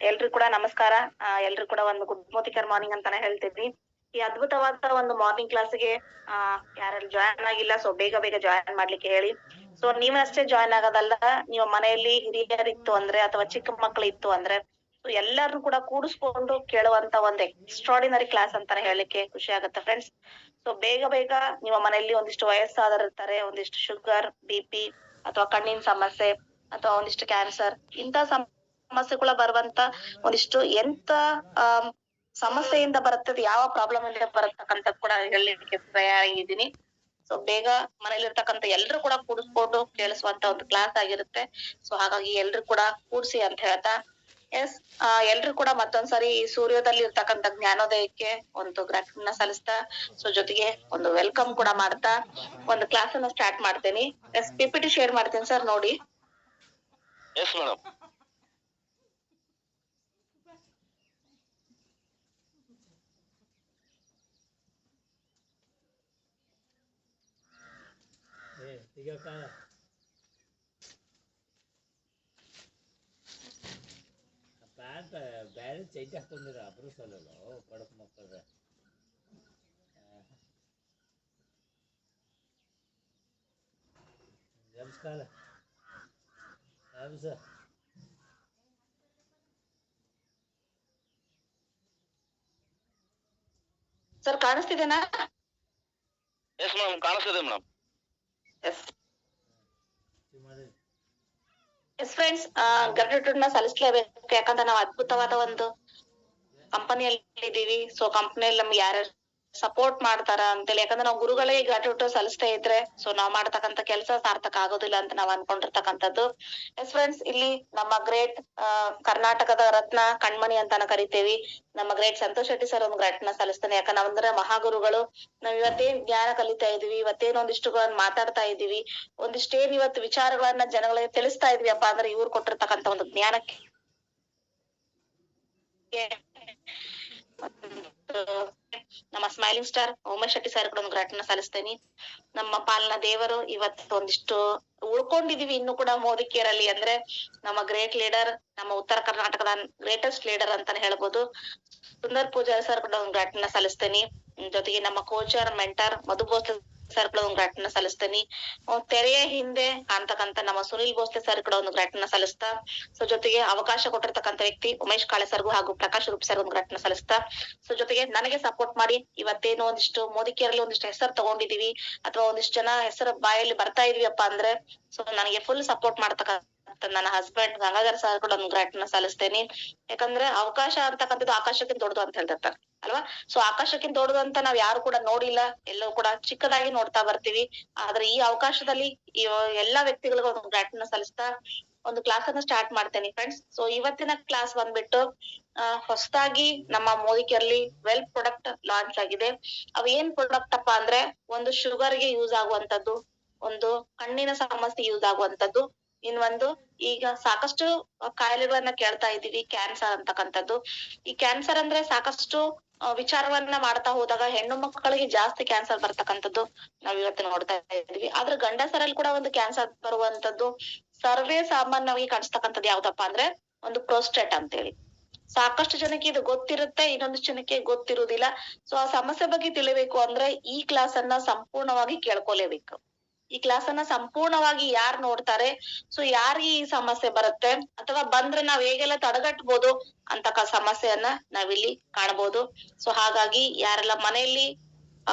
ಎಲ್ರಿಗೂ ಕೂಡ ನಮಸ್ಕಾರ. ಎಲ್ರಿಗೂ ಕೂಡ ಒಂದು ಗುಡ್ ಮೋತಿಕರ್ ಮಾರ್ನಿಂಗ್ ಅಂತಾನೆ ಹೇಳ್ತಿದ್ವಿ. ಈ ಅದ್ಭುತವಾದ ಒಂದು ಮಾರ್ನಿಂಗ್ ಕ್ಲಾಸ್ಗೆ ಯಾರೆಲ್ಲ ಜಾಯ್ನ್ ಆಗಿಲ್ಲ, ಸೊ ಬೇಗ ಬೇಗ ಜಾಯ್ನ್ ಮಾಡ್ಲಿಕ್ಕೆ ಹೇಳಿ. ಸೊ ನೀವಷ್ಟೇ ಜಾಯ್ನ್ ಆಗೋದಲ್ಲ, ನೀವು ಮನೆಯಲ್ಲಿ ಹಿರಿಯರಿತ್ತು ಅಂದ್ರೆ ಅಥವಾ ಚಿಕ್ಕ ಮಕ್ಕಳು ಇತ್ತು ಅಂದ್ರೆ ಎಲ್ಲರನ್ನು ಕೂಡ ಕೂಡಿಸ್ಕೊಂಡು ಕೇಳುವಂತ ಒಂದು ಎಕ್ಸ್ಟ್ರಾಡಿನರಿ ಕ್ಲಾಸ್ ಅಂತಾನೆ ಹೇಳಲಿಕ್ಕೆ ಖುಷಿ ಆಗುತ್ತೆ ಫ್ರೆಂಡ್ಸ್. ಸೊ ಬೇಗ ಬೇಗ ನಿಮ್ಮ ಮನೆಯಲ್ಲಿ ಒಂದಿಷ್ಟು ವಯಸ್ಸಾದವರು ಇರ್ತಾರೆ, ಒಂದಿಷ್ಟು ಶುಗರ್, BP ಅಥವಾ ಕಣ್ಣಿನ ಸಮಸ್ಯೆ ಅಥವಾ ಒಂದಿಷ್ಟು ಕ್ಯಾನ್ಸರ್ ಇಂತ ಸಮಸ್ಯೆಗಳ ಬರುವಂತ ಒಂದಿಷ್ಟು ಎಂತ ಸಮಸ್ಯೆಯಿಂದ ಬರ್ತದೆ, ಯಾವ ಪ್ರಾಬ್ಲಮ್ ಇಂದ ಬರತಕ್ಕಂತ ಕೂಡ ಹೇಳಲಿಕ್ಕೆ ತಯಾರಾಗಿದ್ದೀನಿ. ಸೊ ಬೇಗ ಮನೇಲಿರ್ತಕ್ಕಂಥ ಎಲ್ರು ಕೂಡ ಕೂಡಿಸ್ಕೊಂಡು ಕೇಳಿಸುವಂತ ಒಂದು ಕ್ಲಾಸ್ ಆಗಿರುತ್ತೆ. ಸೊ ಹಾಗಾಗಿ ಎಲ್ರು ಕೂಡ ಕೂಡ್ಸಿ ಅಂತ ಹೇಳ್ತಾ, ಎಸ್ ಎಲ್ರು ಕೂಡ ಮತ್ತೊಂದ್ಸರಿ ಸೂರ್ಯದಲ್ಲಿ ಇರ್ತಕ್ಕಂಥ ಜ್ಞಾನೋದಯಕ್ಕೆ ಒಂದು ಗ್ರಾಫಿಕ್ ಸಲ್ಲಿಸ್ತಾ, ಸೊ ಜೊತೆಗೆ ಒಂದು ವೆಲ್ಕಮ್ ಕೂಡ ಮಾಡ್ತಾ ಒಂದು ಕ್ಲಾಸ್ ಅನ್ನ ಸ್ಟಾರ್ಟ್ ಮಾಡ್ತೇನೆ. ಎಸ್ PPT ಶೇರ್ ಮಾಡ್ತೀನಿ ಸರ್, ನೋಡಿ. Yes madam. ಪ್ಯಾಂಟ್ ಬ್ಯಾರೆ ಚೈಟ್ ಹಾಕೊಂಡಿರ ಅಬ್ರು ಸಲಲ್ಲ ಕಡಕ್ ಮಕ್ಕಳ ನಮಸ್ಕಾರ. ಸರ್ ಕಾಣಿಸ್ತಿದೆನಾ? ಎಸ್ ಮೇಡಮ್, ಕಾಣಿಸ್ತಿದೆ ಮೇಡಮ್. ಎಸ್ ಫ್ರೆಂಡ್ಸ್, ಗ್ರಾಟಿಟ್ಯೂಡ್ ನ ಸಲ್ಲಿಸಲೇಬೇಕು. ಯಾಕಂದ್ರೆ ನಾವು ಅದ್ಭುತವಾದ ಒಂದು ಕಂಪನಿಯಲ್ಲಿ ಇದ್ದೀವಿ. ಸೊ ಕಂಪನಿಯಲ್ಲಿ ನಮ್ಗೆ ಯಾರ್ಯಾರು ಸಪೋರ್ಟ್ ಮಾಡ್ತಾರ ಅಂತೇಳಿ, ಯಾಕಂದ್ರೆ ನಾವು ಗುರುಗಳೇ ಗ್ರಾಟಿಟ್ಯೂಡ್ ಸಲ್ಲಿಸ್ತಾ ಇದ್ರೆ ಸೊ ನಾವ್ ಮಾಡ್ತಕ್ಕಂಥ ಕೆಲಸ ಸಾರ್ಥಕ ಆಗೋದಿಲ್ಲ ಅಂತ ನಾವ್ ಅನ್ಕೊಂಡಿರ್ತಕ್ಕಂಥದ್ದು. ಎಸ್ ಫ್ರೆಂಡ್ಸ್, ಇಲ್ಲಿ ನಮ್ಮ ಗ್ರೇಟ್ ಕರ್ನಾಟಕದ ರತ್ನ ಕಣ್ಮಣಿ ಅಂತಾನ ಕರಿತೇವಿ, ನಮ್ಮ ಗ್ರೇಟ್ ಸಂತೋಷ್ ಶೆಟ್ಟಿ ಸರ್ ಒಂದು ಗ್ರಾಟಿಟ್ಯೂಡ್ ನ ಸಲ್ಲಿಸ್ತಾನೆ. ಯಾಕಂದ್ರೆ ಮಹಾಗುರುಗಳು. ನಾವ್ ಇವತ್ತೇನ್ ಜ್ಞಾನ ಕಲಿತಾ ಇದೀವಿ, ಇವತ್ತೇನ್ ಒಂದಿಷ್ಟುಗಳನ್ನ ಮಾತಾಡ್ತಾ ಇದೀವಿ, ಒಂದಿಷ್ಟೇನ್ ಇವತ್ತು ವಿಚಾರಗಳನ್ನ ಜನಗಳಿಗೆ ತಿಳಿಸ್ತಾ ಇದೀವಿಯಪ್ಪ ಅಂದ್ರೆ ಇವ್ರು ಕೊಟ್ಟಿರ್ತಕ್ಕಂಥ ಒಂದು ಜ್ಞಾನಕ್ಕೆ ನಮ್ಮ smiling star Umesh Shetty sir ಕೂಡ ಒಂದು ಗ್ರಾಟಿಟ್ಯೂಡ್ ನ ಸಲ್ಲಿಸ್ತೇನೆ. ನಮ್ಮ ಪಾಲನಾ ದೇವರು ಇವತ್ತು ಒಂದಿಷ್ಟು ಉಳ್ಕೊಂಡಿದೀವಿ ಇನ್ನು ಕೂಡ ಮೋದಿಕೇರಲ್ಲಿ ಅಂದ್ರೆ ನಮ್ಮ ಗ್ರೇಟ್ ಲೀಡರ್, ನಮ್ಮ ಉತ್ತರ ಕರ್ನಾಟಕದ ಗ್ರೇಟೆಸ್ಟ್ ಲೀಡರ್ ಅಂತಾನೆ ಹೇಳ್ಬೋದು. ಸುಂದರ್ ಪೂಜಾರಿ ಸರ್ ಕೂಡ ಒಂದು ಗ್ರಾಟಿಟ್ಯೂಡ್ ನ ಸಲ್ಲಿಸ್ತೇನೆ. ಜೊತೆಗೆ ನಮ್ಮ ಕೋಚರ್ ಮೆಂಟರ್ ಮಧು ಭೋಸ್ಲೆ ಸರ್ ಕೂಡ ಒಂದು ಗ್ರಾಟಿಟ್ಯೂಡ್ ನ ಸಲ್ಲಿಸ್ತೇನೆ. ತೆರೆಯ ಹಿಂದೆ ಕಾಣ್ತಕ್ಕಂತ ನಮ್ಮ ಸುನಿಲ್ ಭೋಸ್ಲೆ ಸರ್ ಕೂಡ ಒಂದು ಗ್ರಾಟಿಟ್ಯೂಡ್ ನ ಸಲ್ಲಿಸ್ತಾ, ಸೊ ಜೊತೆಗೆ ಅವಕಾಶ ಕೊಟ್ಟಿರ್ತಕ್ಕಂಥ ವ್ಯಕ್ತಿ ಉಮೇಶ್ ಕಾಳೆ ಸರ್ಗೂ ಹಾಗೂ ಪ್ರಕಾಶ್ ರೂಪ್ ಸರ್ ಒಂದು ಗ್ರಾಟಿಟ್ಯೂಡ್ ನ ಸಲ್ಲಿಸ್ತಾ, ಸೊ ಜೊತೆಗೆ ನನಗೆ ಸಪೋರ್ಟ್ ಮಾಡಿ ಇವತ್ತೇನು ಒಂದಿಷ್ಟು ಮೋದಿಕೇರಲ್ಲಿ ಒಂದಿಷ್ಟು ಹೆಸರು ತಗೊಂಡಿದೀವಿ ಅಥವಾ ಒಂದಿಷ್ಟು ಜನ ಹೆಸರು ಬಾಯಲ್ಲಿ ಬರ್ತಾ ಇದೀವಿಯಪ್ಪ ಅಂದ್ರೆ ಸೊ ನನಗೆ ಫುಲ್ ಸಪೋರ್ಟ್ ಮಾಡ್ತಕ್ಕಂಥ ನನ್ನ ಹಸ್ಬೆಂಡ್ ಗಂಗಾಧರ್ ಸರ್ ಕೂಡ ಒಂದು ಗ್ರಾಟಿಟ್ಯೂಡ್ ನ ಸಲ್ಲಿಸ್ತೇನೆ. ಯಾಕಂದ್ರೆ ಅವಕಾಶ ಅಂತಕ್ಕಂಥದ್ದು ಆಕಾಶಕ್ಕಿಂತ ದೊಡ್ಡದು ಅಂತ ಹೇಳ್ತಿರ್ತಾರೆ ಅಲ್ವಾ. ಸೊ ಆಕಾಶಕ್ಕಿಂತ ದೊಡ್ಡದು ಅಂತ ನಾವ್ ಯಾರು ಕೂಡ ನೋಡಿಲ್ಲ, ಎಲ್ಲವೂ ಕೂಡ ಚಿಕ್ಕದಾಗಿ ನೋಡ್ತಾ ಬರ್ತೀವಿ. ಆದ್ರೆ ಈ ಅವಕಾಶದಲ್ಲಿ ಎಲ್ಲಾ ವ್ಯಕ್ತಿಗಳಿಗೂ ಒಂದು ಗ್ರಾಟಿಟ್ಯೂಡ್ ನ ಸಲ್ಲಿಸ್ತಾ ಒಂದು ಕ್ಲಾಸ್ ಅನ್ನ ಸ್ಟಾರ್ಟ್ ಮಾಡ್ತೇನೆ ಫ್ರೆಂಡ್ಸ್. ಸೊ ಇವತ್ತಿನ ಕ್ಲಾಸ್ ಬಂದ್ಬಿಟ್ಟು ಹೊಸದಾಗಿ ನಮ್ಮ ಮೋದಿಕೇರ್ಲಿ ವೆಲ್ ಪ್ರಾಡಕ್ಟ್ ಲಾಂಚ್ ಆಗಿದೆ. ಅವ್ ಏನ್ ಪ್ರಾಡಕ್ಟ್ ಅಪ್ಪ ಅಂದ್ರೆ, ಒಂದು ಶುಗರ್ ಗೆ ಯೂಸ್ ಆಗುವಂತದ್ದು, ಒಂದು ಕಣ್ಣಿನ ಸಮಸ್ಯೆ ಯೂಸ್ ಆಗುವಂತದ್ದು, ಇನ್ನೊಂದು ಈಗ ಸಾಕಷ್ಟು ಕಾಯಿಲೆಗಳನ್ನ ಕೇಳ್ತಾ ಇದೀವಿ, ಕ್ಯಾನ್ಸರ್ ಅಂತಕ್ಕಂಥದ್ದು. ಈ ಕ್ಯಾನ್ಸರ್ ಅಂದ್ರೆ ಸಾಕಷ್ಟು ವಿಚಾರವನ್ನ ಮಾಡ್ತಾ ಹೋದಾಗ ಹೆಣ್ಣು ಮಕ್ಕಳಿಗೆ ಜಾಸ್ತಿ ಕ್ಯಾನ್ಸರ್ ಬರ್ತಕ್ಕಂಥದ್ದು ನಾವ್ ಇವತ್ತು ನೋಡ್ತಾ ಇದೀವಿ. ಆದ್ರೆ ಗಂಡಸರಲ್ಲಿ ಕೂಡ ಒಂದು ಕ್ಯಾನ್ಸರ್ ಬರುವಂತದ್ದು ಸರ್ವೇ ಸಾಮಾನ್ಯವಾಗಿ ಕಾಣಿಸ್ತಕ್ಕಂಥದ್ದು ಯಾವ್ದಪ್ಪ ಅಂದ್ರೆ ಒಂದು ಪ್ರೋಸ್ಟೇಟ್ ಅಂತೇಳಿ. ಸಾಕಷ್ಟು ಜನಕ್ಕೆ ಇದು ಗೊತ್ತಿರುತ್ತೆ, ಇನ್ನೊಂದು ಜನಕ್ಕೆ ಗೊತ್ತಿರುವುದಿಲ್ಲ. ಸೊ ಆ ಸಮಸ್ಯೆ ಬಗ್ಗೆ ತಿಳಿಬೇಕು ಅಂದ್ರೆ ಈ ಕ್ಲಾಸ್ ಅನ್ನ ಸಂಪೂರ್ಣವಾಗಿ ಕೇಳ್ಕೊಲೇಬೇಕು. ಈ ಕ್ಲಾಸ್ ಅನ್ನ ಸಂಪೂರ್ಣವಾಗಿ ಯಾರು ನೋಡ್ತಾರೆ, ಸೊ ಯಾರಿಗೆ ಈ ಸಮಸ್ಯೆ ಬರುತ್ತೆ ಅಥವಾ ಬಂದ್ರೆ ನಾವ್ ಹೇಗೆಲ್ಲ ತಡೆಗಟ್ಬೋದು ಅಂತಕ್ಕ ಸಮಸ್ಯೆಯನ್ನ ನಾವಿಲ್ಲಿ ಕಾಣಬಹುದು. ಸೊ ಹಾಗಾಗಿ ಯಾರೆಲ್ಲ ಮನೆಯಲ್ಲಿ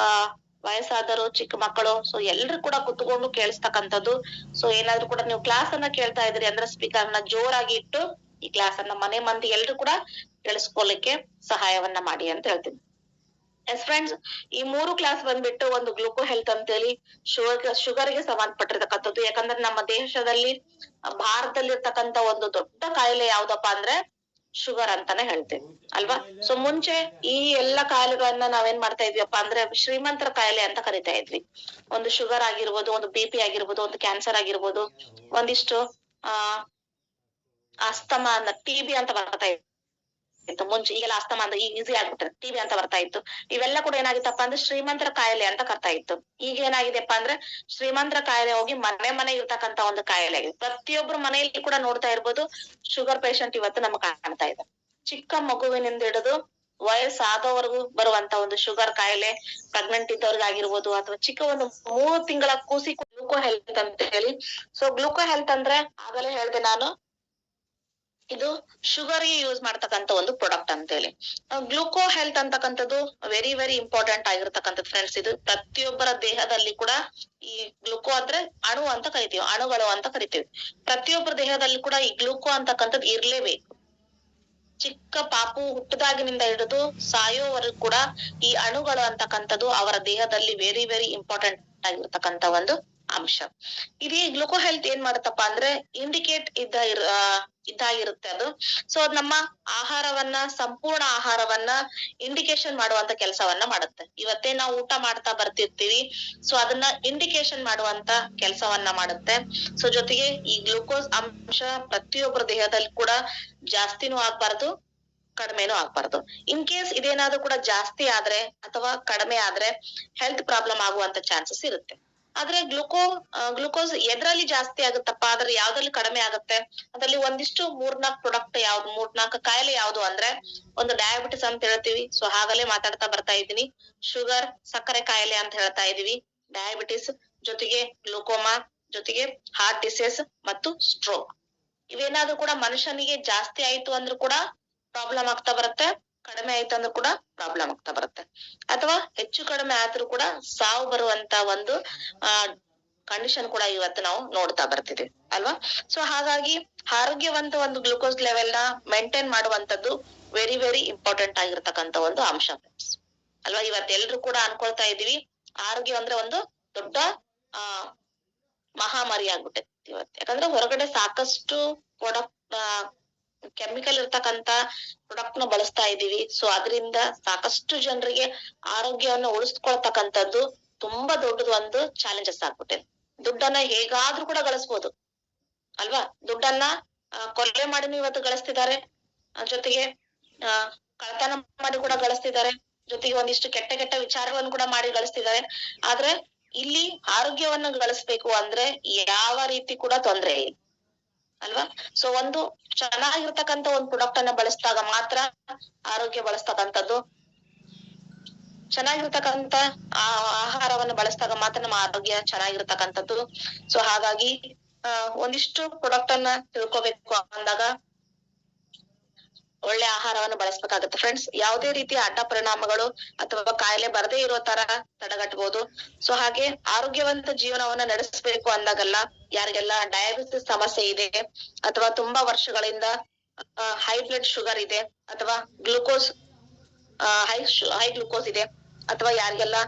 ವಯಸ್ಸಾದರು, ಚಿಕ್ಕ ಮಕ್ಕಳು, ಸೊ ಎಲ್ರು ಕೂಡ ಕುತ್ಕೊಂಡು ಕೇಳಿಸ್ತಕ್ಕಂಥದ್ದು. ಸೊ ಏನಾದ್ರು ಕೂಡ ನೀವು ಕ್ಲಾಸ್ ಅನ್ನ ಕೇಳ್ತಾ ಇದ್ರಿ ಅಂದ್ರೆ ಸ್ಪೀಕರ್ ನ ಜೋರಾಗಿ ಇಟ್ಟು ಈ ಕ್ಲಾಸ್ ಅನ್ನ ಮನೆ ಮಂದಿ ಎಲ್ರು ಕೂಡ ಕೇಳಿಸ್ಕೊಲಿಕ್ಕೆ ಸಹಾಯವನ್ನ ಮಾಡಿ ಅಂತ ಹೇಳ್ತೀನಿ. ಎಸ್ ಫ್ರೆಂಡ್ಸ್, ಈ 3 ಕ್ಲಾಸ್ ಬಂದ್ಬಿಟ್ಟು ಒಂದು ಗ್ಲೂಕೋ ಹೆಲ್ತ್ ಅಂತೇಳಿ ಶುಗರ್ ಗೆ ಸಂಬಂಧಪಟ್ಟಿರ್ತಕ್ಕಂಥದ್ದು. ಯಾಕಂದ್ರೆ ನಮ್ಮ ದೇಶದಲ್ಲಿ ಭಾರತದಲ್ಲಿ ಇರ್ತಕ್ಕಂಥ ಒಂದು ದೊಡ್ಡ ಕಾಯಿಲೆ ಯಾವ್ದಪ್ಪ ಅಂದ್ರೆ ಶುಗರ್ ಅಂತಾನೆ ಹೇಳ್ತೇವೆ ಅಲ್ವಾ. ಸೊ ಮುಂಚೆ ಈ ಎಲ್ಲಾ ಕಾಯಿಲೆಗಳನ್ನ ನಾವೇನ್ ಮಾಡ್ತಾ ಇದ್ವಿಪ್ಪ ಅಂದ್ರೆ ಶ್ರೀಮಂತರ ಕಾಯಿಲೆ ಅಂತ ಕರಿತಾ ಇದ್ವಿ. ಒಂದು ಶುಗರ್ ಆಗಿರ್ಬೋದು, ಒಂದು BP ಆಗಿರ್ಬೋದು, ಒಂದು ಕ್ಯಾನ್ಸರ್ ಆಗಿರ್ಬೋದು, ಒಂದಿಷ್ಟು ಅಸ್ತಮಾ ಅಂತ TB ಅಂತ ಬರ್ತಾ ಇತ್ತು ಮುಂಚೆ. ಈಗೆಲ್ಲ ಅಸ್ತಮಾ ಅಂದ್ರೆ ಈಗ ಈಸಿ ಆಗ್ಬಿಟ್ರೆ TB ಅಂತ ಬರ್ತಾ ಇತ್ತು. ಇವೆಲ್ಲ ಕೂಡ ಏನಾಗಿತ್ತಪ್ಪ ಅಂದ್ರೆ ಶ್ರೀಮಂತರ ಕಾಯಿಲೆ ಅಂತ ಕರ್ತಾ ಇತ್ತು. ಈಗ ಏನಾಗಿದೆಪ್ಪ ಅಂದ್ರೆ ಶ್ರೀಮಂತರ ಕಾಯಿಲೆ ಹೋಗಿ ಮನೆ ಇರ್ತಕ್ಕಂತ ಒಂದು ಕಾಯಿಲೆ ಆಗಿದೆ. ಪ್ರತಿಯೊಬ್ರು ಮನೆಯಲ್ಲಿ ಕೂಡ ನೋಡ್ತಾ ಇರ್ಬೋದು ಶುಗರ್ ಪೇಷಂಟ್ ಇವತ್ತು ನಮ್ಗೆ ಕಾಣ್ತಾ ಇದೆ. ಚಿಕ್ಕ ಮಗುವಿನಿಂದ ಹಿಡಿದು ವಯಸ್ಸಾದವರೆಗೂ ಬರುವಂತ ಒಂದು ಶುಗರ್ ಕಾಯಿಲೆ, ಪ್ರೆಗ್ನೆಂಟ್ ಇದ್ದವ್ರಿಗಾಗಿರ್ಬೋದು ಅಥವಾ ಚಿಕ್ಕ ಒಂದು 3 ತಿಂಗಳ ಕೂಸಿ ಗ್ಲೂಕೋ ಹೆಲ್ತ್ ಅಂತ ಹೇಳಿ. ಸೊ ಗ್ಲೂಕೋ ಹೆಲ್ತ್ ಅಂದ್ರೆ ಆಗಲೇ ಹೇಳ್ದೆ ನಾನು, ಇದು ಶುಗರ್ ಗೆ ಯೂಸ್ ಮಾಡ್ತಕ್ಕಂತ ಒಂದು ಪ್ರಾಡಕ್ಟ್ ಅಂತ ಹೇಳಿ. ಗ್ಲೂಕೋ ಹೆಲ್ತ್ ಅಂತಕ್ಕಂಥದ್ದು ವೆರಿ ವೆರಿ ಇಂಪಾರ್ಟೆಂಟ್ ಆಗಿರ್ತಕ್ಕಂಥದ್ದು ಫ್ರೆಂಡ್ಸ್. ಇದು ಪ್ರತಿಯೊಬ್ಬರ ದೇಹದಲ್ಲಿ ಕೂಡ ಈ ಗ್ಲೂಕೋ ಅಂದ್ರೆ ಅಣು ಅಂತ ಕರಿತೀವಿ, ಅಣುಗಳು ಅಂತ ಕರಿತೀವಿ. ಪ್ರತಿಯೊಬ್ಬರ ದೇಹದಲ್ಲಿ ಕೂಡ ಈ ಗ್ಲೂಕೋ ಅಂತಕ್ಕಂಥದ್ದು ಇರ್ಲೇಬೇಕು. ಚಿಕ್ಕ ಪಾಪು ಹುಟ್ಟದಾಗಿನಿಂದ ಹಿಡಿದು ಸಾಯೋವರೆಗೂ ಕೂಡ ಈ ಅಣುಗಳು ಅಂತಕ್ಕಂಥದ್ದು ಅವರ ದೇಹದಲ್ಲಿ ವೆರಿ ವೆರಿ ಇಂಪಾರ್ಟೆಂಟ್ ಆಗಿರ್ತಕ್ಕಂತ ಒಂದು ಅಂಶ. ಇದು ಗ್ಲೂಕೋ ಹೆಲ್ತ್ ಏನ್ ಮಾಡುತ್ತಪ್ಪ ಅಂದ್ರೆ ಇಂಡಿಕೇಟ್ ಇದ್ದಾಗಿರುತ್ತೆ ಅದು. ಸೊ ಅದ್ ನಮ್ಮ ಆಹಾರವನ್ನ, ಸಂಪೂರ್ಣ ಆಹಾರವನ್ನ ಇಂಡಿಕೇಶನ್ ಮಾಡುವಂತ ಕೆಲಸವನ್ನ ಮಾಡುತ್ತೆ. ಇವತ್ತೇ ನಾವು ಊಟ ಮಾಡ್ತಾ ಬರ್ತಿರ್ತೀವಿ, ಸೊ ಅದನ್ನ ಇಂಡಿಕೇಶನ್ ಮಾಡುವಂತ ಕೆಲಸವನ್ನ ಮಾಡುತ್ತೆ. ಸೊ ಜೊತೆಗೆ ಈ ಗ್ಲೂಕೋಸ್ ಅಂಶ ಪ್ರತಿಯೊಬ್ಬರ ದೇಹದಲ್ಲಿ ಕೂಡ ಜಾಸ್ತಿನೂ ಆಗ್ಬಾರ್ದು, ಕಡಿಮೆನೂ ಆಗ್ಬಾರ್ದು. ಇನ್ ಕೇಸ್ ಇದೇನಾದ್ರೂ ಕೂಡ ಜಾಸ್ತಿ ಆದ್ರೆ ಅಥವಾ ಕಡಿಮೆ ಆದ್ರೆ ಹೆಲ್ತ್ ಪ್ರಾಬ್ಲಮ್ ಆಗುವಂತ ಚಾನ್ಸಸ್ ಇರುತ್ತೆ. ಆದ್ರೆ ಗ್ಲೂಕೋಸ್ ಎದ್ರಲ್ಲಿ ಜಾಸ್ತಿ ಆಗುತ್ತಪ್ಪ, ಆದ್ರೆ ಯಾವ್ದ್ರಲ್ಲಿ ಕಡಿಮೆ ಆಗುತ್ತೆ? ಅದ್ರಲ್ಲಿ ಒಂದಿಷ್ಟು 3-4 ಪ್ರಾಡಕ್ಟ್ ಯಾವ್ದು, 3-4 ಕಾಯಿಲೆ ಯಾವ್ದು ಅಂದ್ರೆ, ಒಂದು ಡಯಾಬಿಟಿಸ್ ಅಂತ ಹೇಳ್ತೀವಿ. ಸೊ ಹಾಗಲೇ ಮಾತಾಡ್ತಾ ಬರ್ತಾ ಇದ್ದೀನಿ. ಶುಗರ್, ಸಕ್ಕರೆ ಕಾಯಿಲೆ ಅಂತ ಹೇಳ್ತಾ ಇದೀವಿ, ಡಯಾಬಿಟಿಸ್, ಜೊತೆಗೆ ಗ್ಲೂಕೋಮಾ, ಜೊತೆಗೆ ಹಾರ್ಟ್ ಡಿಸೀಸ್ ಮತ್ತು ಸ್ಟ್ರೋಕ್. ಇವೇನಾದ್ರೂ ಕೂಡ ಮನುಷ್ಯನಿಗೆ ಜಾಸ್ತಿ ಆಯ್ತು ಅಂದ್ರೂ ಕೂಡ ಪ್ರಾಬ್ಲಮ್ ಆಗ್ತಾ ಬರುತ್ತೆ, ಕಡಿಮೆ ಆಯ್ತು ಅಂದ್ರೂ ಕೂಡ ಪ್ರಾಬ್ಲಮ್ ಆಗ್ತಾ ಬರುತ್ತೆ. ಅಥವಾ ಹೆಚ್ಚು ಕಡಿಮೆ ಆದ್ರೂ ಕೂಡ ಸಾವು ಬರುವಂತ ಒಂದು ಕಂಡೀಷನ್ ಕೂಡ ಇವತ್ತು ನಾವು ನೋಡ್ತಾ ಬರ್ತಿದ್ವಿ ಅಲ್ವಾ. ಸೊ ಹಾಗಾಗಿ ಆರೋಗ್ಯವಂತ ಒಂದು ಗ್ಲೂಕೋಸ್ ಲೆವೆಲ್ ನ ಮೇಂಟೈನ್ ಮಾಡುವಂತದ್ದು ವೆರಿ ವೆರಿ ಇಂಪಾರ್ಟೆಂಟ್ ಆಗಿರ್ತಕ್ಕಂತ ಒಂದು ಅಂಶ ಅಲ್ವಾ. ಇವತ್ತೆಲ್ರು ಕೂಡ ಅನ್ಕೊಳ್ತಾ ಇದೀವಿ ಆರೋಗ್ಯ ಅಂದ್ರೆ ಒಂದು ದೊಡ್ಡ ಮಹಾಮಾರಿ ಆಗ್ಬಿಟ್ಟೆ ಇವತ್ತು. ಯಾಕಂದ್ರೆ ಹೊರಗಡೆ ಸಾಕಷ್ಟು ಪ್ರಾಡಕ್ಟ್, ಕೆಮಿಕಲ್ ಇರ್ತಕ್ಕಂತ ಪ್ರಾಡಕ್ಟ್ ನ ಬಳಸ್ತಾ ಇದೀವಿ. ಸೊ ಅದರಿಂದ ಸಾಕಷ್ಟು ಜನರಿಗೆ ಆರೋಗ್ಯವನ್ನ ಉಳಿಸ್ಕೊಳ್ತಕ್ಕಂಥದ್ದು ತುಂಬಾ ದೊಡ್ಡದು ಒಂದು ಚಾಲೆಂಜಸ್ ಆಗ್ಬಿಟ್ಟಿದೆ. ದುಡ್ಡನ್ನ ಹೇಗಾದ್ರೂ ಕೂಡ ಗಳಿಸ್ಬೋದು ಅಲ್ವಾ. ದುಡ್ಡನ್ನ ಕೊಲೆ ಮಾಡಿನೂ ಇವತ್ತು ಗಳಿಸ್ತಿದ್ದಾರೆ, ಜೊತೆಗೆ ಕಳ್ತನ ಮಾಡಿ ಕೂಡ ಗಳಿಸ್ತಿದ್ದಾರೆ, ಜೊತೆಗೆ ಒಂದಿಷ್ಟು ಕೆಟ್ಟ ಕೆಟ್ಟ ವಿಚಾರಗಳನ್ನು ಕೂಡ ಮಾಡಿ ಗಳಿಸ್ತಿದ್ದಾರೆ. ಆದ್ರೆ ಇಲ್ಲಿ ಆರೋಗ್ಯವನ್ನ ಗಳಿಸ್ಬೇಕು ಅಂದ್ರೆ ಯಾವ ರೀತಿ ಕೂಡ ತೊಂದ್ರೆ ಇಲ್ಲ ಅಲ್ವಾ. ಸೊ ಒಂದು ಚೆನ್ನಾಗಿರ್ತಕ್ಕಂತ ಒಂದು ಪ್ರಾಡಕ್ಟ್ ಅನ್ನ ಬಳಸಿದಾಗ ಮಾತ್ರ ಆರೋಗ್ಯ ಬಳಸ್ತಕ್ಕಂಥದ್ದು, ಚೆನ್ನಾಗಿರ್ತಕ್ಕಂತ ಆಹಾರವನ್ನ ಬಳಸಿದಾಗ ಮಾತ್ರ ನಮ್ಮ ಆರೋಗ್ಯ ಚೆನ್ನಾಗಿರ್ತಕ್ಕಂಥದ್ದು. ಸೊ ಹಾಗಾಗಿ ಒಂದಿಷ್ಟು ಪ್ರಾಡಕ್ಟ್ ಅನ್ನ ತಿಳ್ಕೊಬೇಕು ಅಂದಾಗ ಒಳ್ಳೆ ಆಹಾರವನ್ನು ಬಳಸ್ಬೇಕಾಗತ್ತೆ ಫ್ರೆಂಡ್ಸ್. ಯಾವುದೇ ರೀತಿಯ ಅಡ್ಡ ಪರಿಣಾಮಗಳು ಅಥವಾ ಕಾಯಿಲೆ ಬರದೇ ಇರೋ ತರ ತಡೆಗಟ್ಟಬಹುದು. ಸೊ ಹಾಗೆ ಆರೋಗ್ಯವಂತ ಜೀವನವನ್ನ ನಡೆಸಬೇಕು ಅಂದಾಗಲ್ಲ, ಯಾರಿಗೆಲ್ಲ ಡಯಾಬಿಟಿಸ್ ಸಮಸ್ಯೆ ಇದೆ ಅಥವಾ ತುಂಬಾ ವರ್ಷಗಳಿಂದ ಹೈ ಬ್ಲಡ್ ಶುಗರ್ ಇದೆ ಅಥವಾ ಗ್ಲೂಕೋಸ್ ಹೈ ಗ್ಲೂಕೋಸ್ ಇದೆ, ಅಥವಾ ಯಾರಿಗೆಲ್ಲ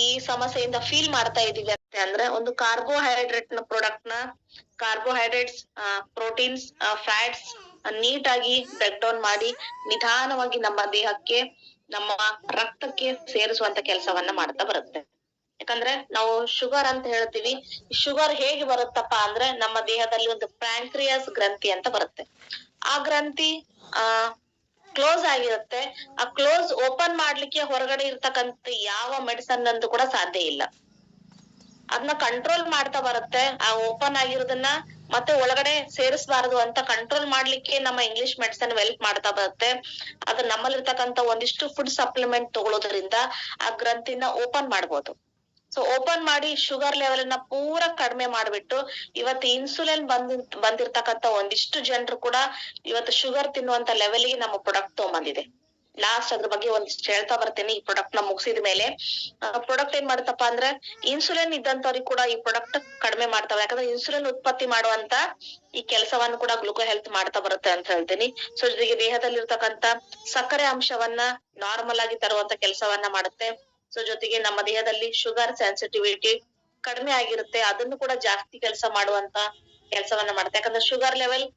ಈ ಸಮಸ್ಯೆಯಿಂದ ಫೀಲ್ ಮಾಡ್ತಾ ಇದೀವಿ ಅಂದ್ರೆ ಒಂದು ಕಾರ್ಬೋಹೈಡ್ರೇಟ್ ನ ಪ್ರಾಡಕ್ಟ್ ನ, ಕಾರ್ಬೋಹೈಡ್ರೇಟ್ಸ್, ಪ್ರೋಟೀನ್ಸ್, ಫ್ಯಾಟ್ಸ್ ನೀಟಾಗಿ ಬ್ರೇಕ್ ಡೌನ್ ಮಾಡಿ ನಿಧಾನವಾಗಿ ನಮ್ಮ ದೇಹಕ್ಕೆ, ನಮ್ಮ ರಕ್ತಕ್ಕೆ ಸೇರಿಸುವಂತ ಕೆಲಸವನ್ನ ಮಾಡ್ತಾ ಬರುತ್ತೆ. ಯಾಕಂದ್ರೆ ನಾವು ಶುಗರ್ ಅಂತ ಹೇಳ್ತೀವಿ. ಶುಗರ್ ಹೇಗೆ ಬರುತ್ತಪ್ಪ ಅಂದ್ರೆ ನಮ್ಮ ದೇಹದಲ್ಲಿ ಒಂದು ಪ್ಯಾಂಕ್ರಿಯಾಸ್ ಗ್ರಂಥಿ ಅಂತ ಬರುತ್ತೆ. ಆ ಗ್ರಂಥಿ ಕ್ಲೋಸ್ ಆಗಿರುತ್ತೆ. ಆ ಕ್ಲೋಸ್ ಓಪನ್ ಮಾಡ್ಲಿಕ್ಕೆ ಹೊರಗಡೆ ಇರ್ತಕ್ಕಂತ ಯಾವ ಮೆಡಿಸನ್ ಅಂತೂ ಕೂಡ ಸಾಧ್ಯ ಇಲ್ಲ. ಅದನ್ನ ಕಂಟ್ರೋಲ್ ಮಾಡ್ತಾ ಬರುತ್ತೆ. ಆ ಓಪನ್ ಆಗಿರೋದನ್ನ ಮತ್ತೆ ಒಳಗಡೆ ಸೇರಿಸಬಾರದು ಅಂತ ಕಂಟ್ರೋಲ್ ಮಾಡ್ಲಿಕ್ಕೆ ನಮ್ಮ ಇಂಗ್ಲಿಷ್ ಮೆಡಿಸನ್ ಹೆಲ್ಪ್ ಮಾಡ್ತಾ ಬರುತ್ತೆ. ಅದು ನಮ್ಮಲ್ಲಿರ್ತಕ್ಕಂತ ಒಂದಿಷ್ಟು ಫುಡ್ ಸಪ್ಲಿಮೆಂಟ್ ತಗೊಳ್ಳೋದ್ರಿಂದ ಆ ಗ್ರಂಥಿನ ಓಪನ್ ಮಾಡ್ಬೋದು. ಸೊ ಓಪನ್ ಮಾಡಿ ಶುಗರ್ ಲೆವೆಲ್ ನ ಪೂರಾ ಕಡಿಮೆ ಮಾಡ್ಬಿಟ್ಟು ಇವತ್ತು ಇನ್ಸುಲಿನ್ ಬಂದಿರ್ತಕ್ಕಂತ ಒಂದಿಷ್ಟು ಜನರು ಕೂಡ ಇವತ್ತು ಶುಗರ್ ತಿನ್ನುವಂತ ಲೆವೆಲ್ಗೆ ನಮ್ಮ ಪ್ರಾಡಕ್ಟ್ ತಗೊಂಡ್ಬಂದಿದೆ. ಲಾಸ್ಟ್ ಅದ್ರ ಬಗ್ಗೆ ಒಂದಿಷ್ಟು ಹೇಳ್ತಾ ಬರ್ತೇನೆ. ಈ ಪ್ರಾಡಕ್ಟ್ ನ ಮುಗಿಸಿದ ಮೇಲೆ ಪ್ರಾಡಕ್ಟ್ ಏನ್ ಮಾಡುತ್ತಪ್ಪ ಅಂದ್ರೆ ಇನ್ಸುಲಿನ್ ಇದ್ದಂತವ್ರಿಗೆ ಕೂಡ ಈ ಪ್ರಾಡಕ್ಟ್ ಕಡಿಮೆ ಮಾಡ್ತಾವೆ. ಯಾಕಂದ್ರೆ ಇನ್ಸುಲಿನ್ ಉತ್ಪತ್ತಿ ಮಾಡುವಂತ ಈ ಕೆಲಸವನ್ನು ಕೂಡ ಗ್ಲೂಕೋ ಹೆಲ್ತ್ ಮಾಡ್ತಾ ಬರುತ್ತೆ ಅಂತ ಹೇಳ್ತೀನಿ. ಸೊ ಜೊತೆಗೆ ದೇಹದಲ್ಲಿ ಇರ್ತಕ್ಕಂತ ಸಕ್ಕರೆ ಅಂಶವನ್ನ ನಾರ್ಮಲ್ ಆಗಿ ತರುವಂತ ಕೆಲಸವನ್ನ ಮಾಡುತ್ತೆ. ಸೊ ಜೊತೆಗೆ ನಮ್ಮ ದೇಹದಲ್ಲಿ ಶುಗರ್ ಸೆನ್ಸಿಟಿವಿಟಿ ಕಡಿಮೆ ಆಗಿರುತ್ತೆ, ಅದನ್ನು ಕೂಡ ಜಾಸ್ತಿ ಕೆಲಸ ಮಾಡುವಂತ ಕೆಲಸವನ್ನ ಮಾಡುತ್ತೆ. ಯಾಕಂದ್ರೆ ಶುಗರ್ ಲೆವೆಲ್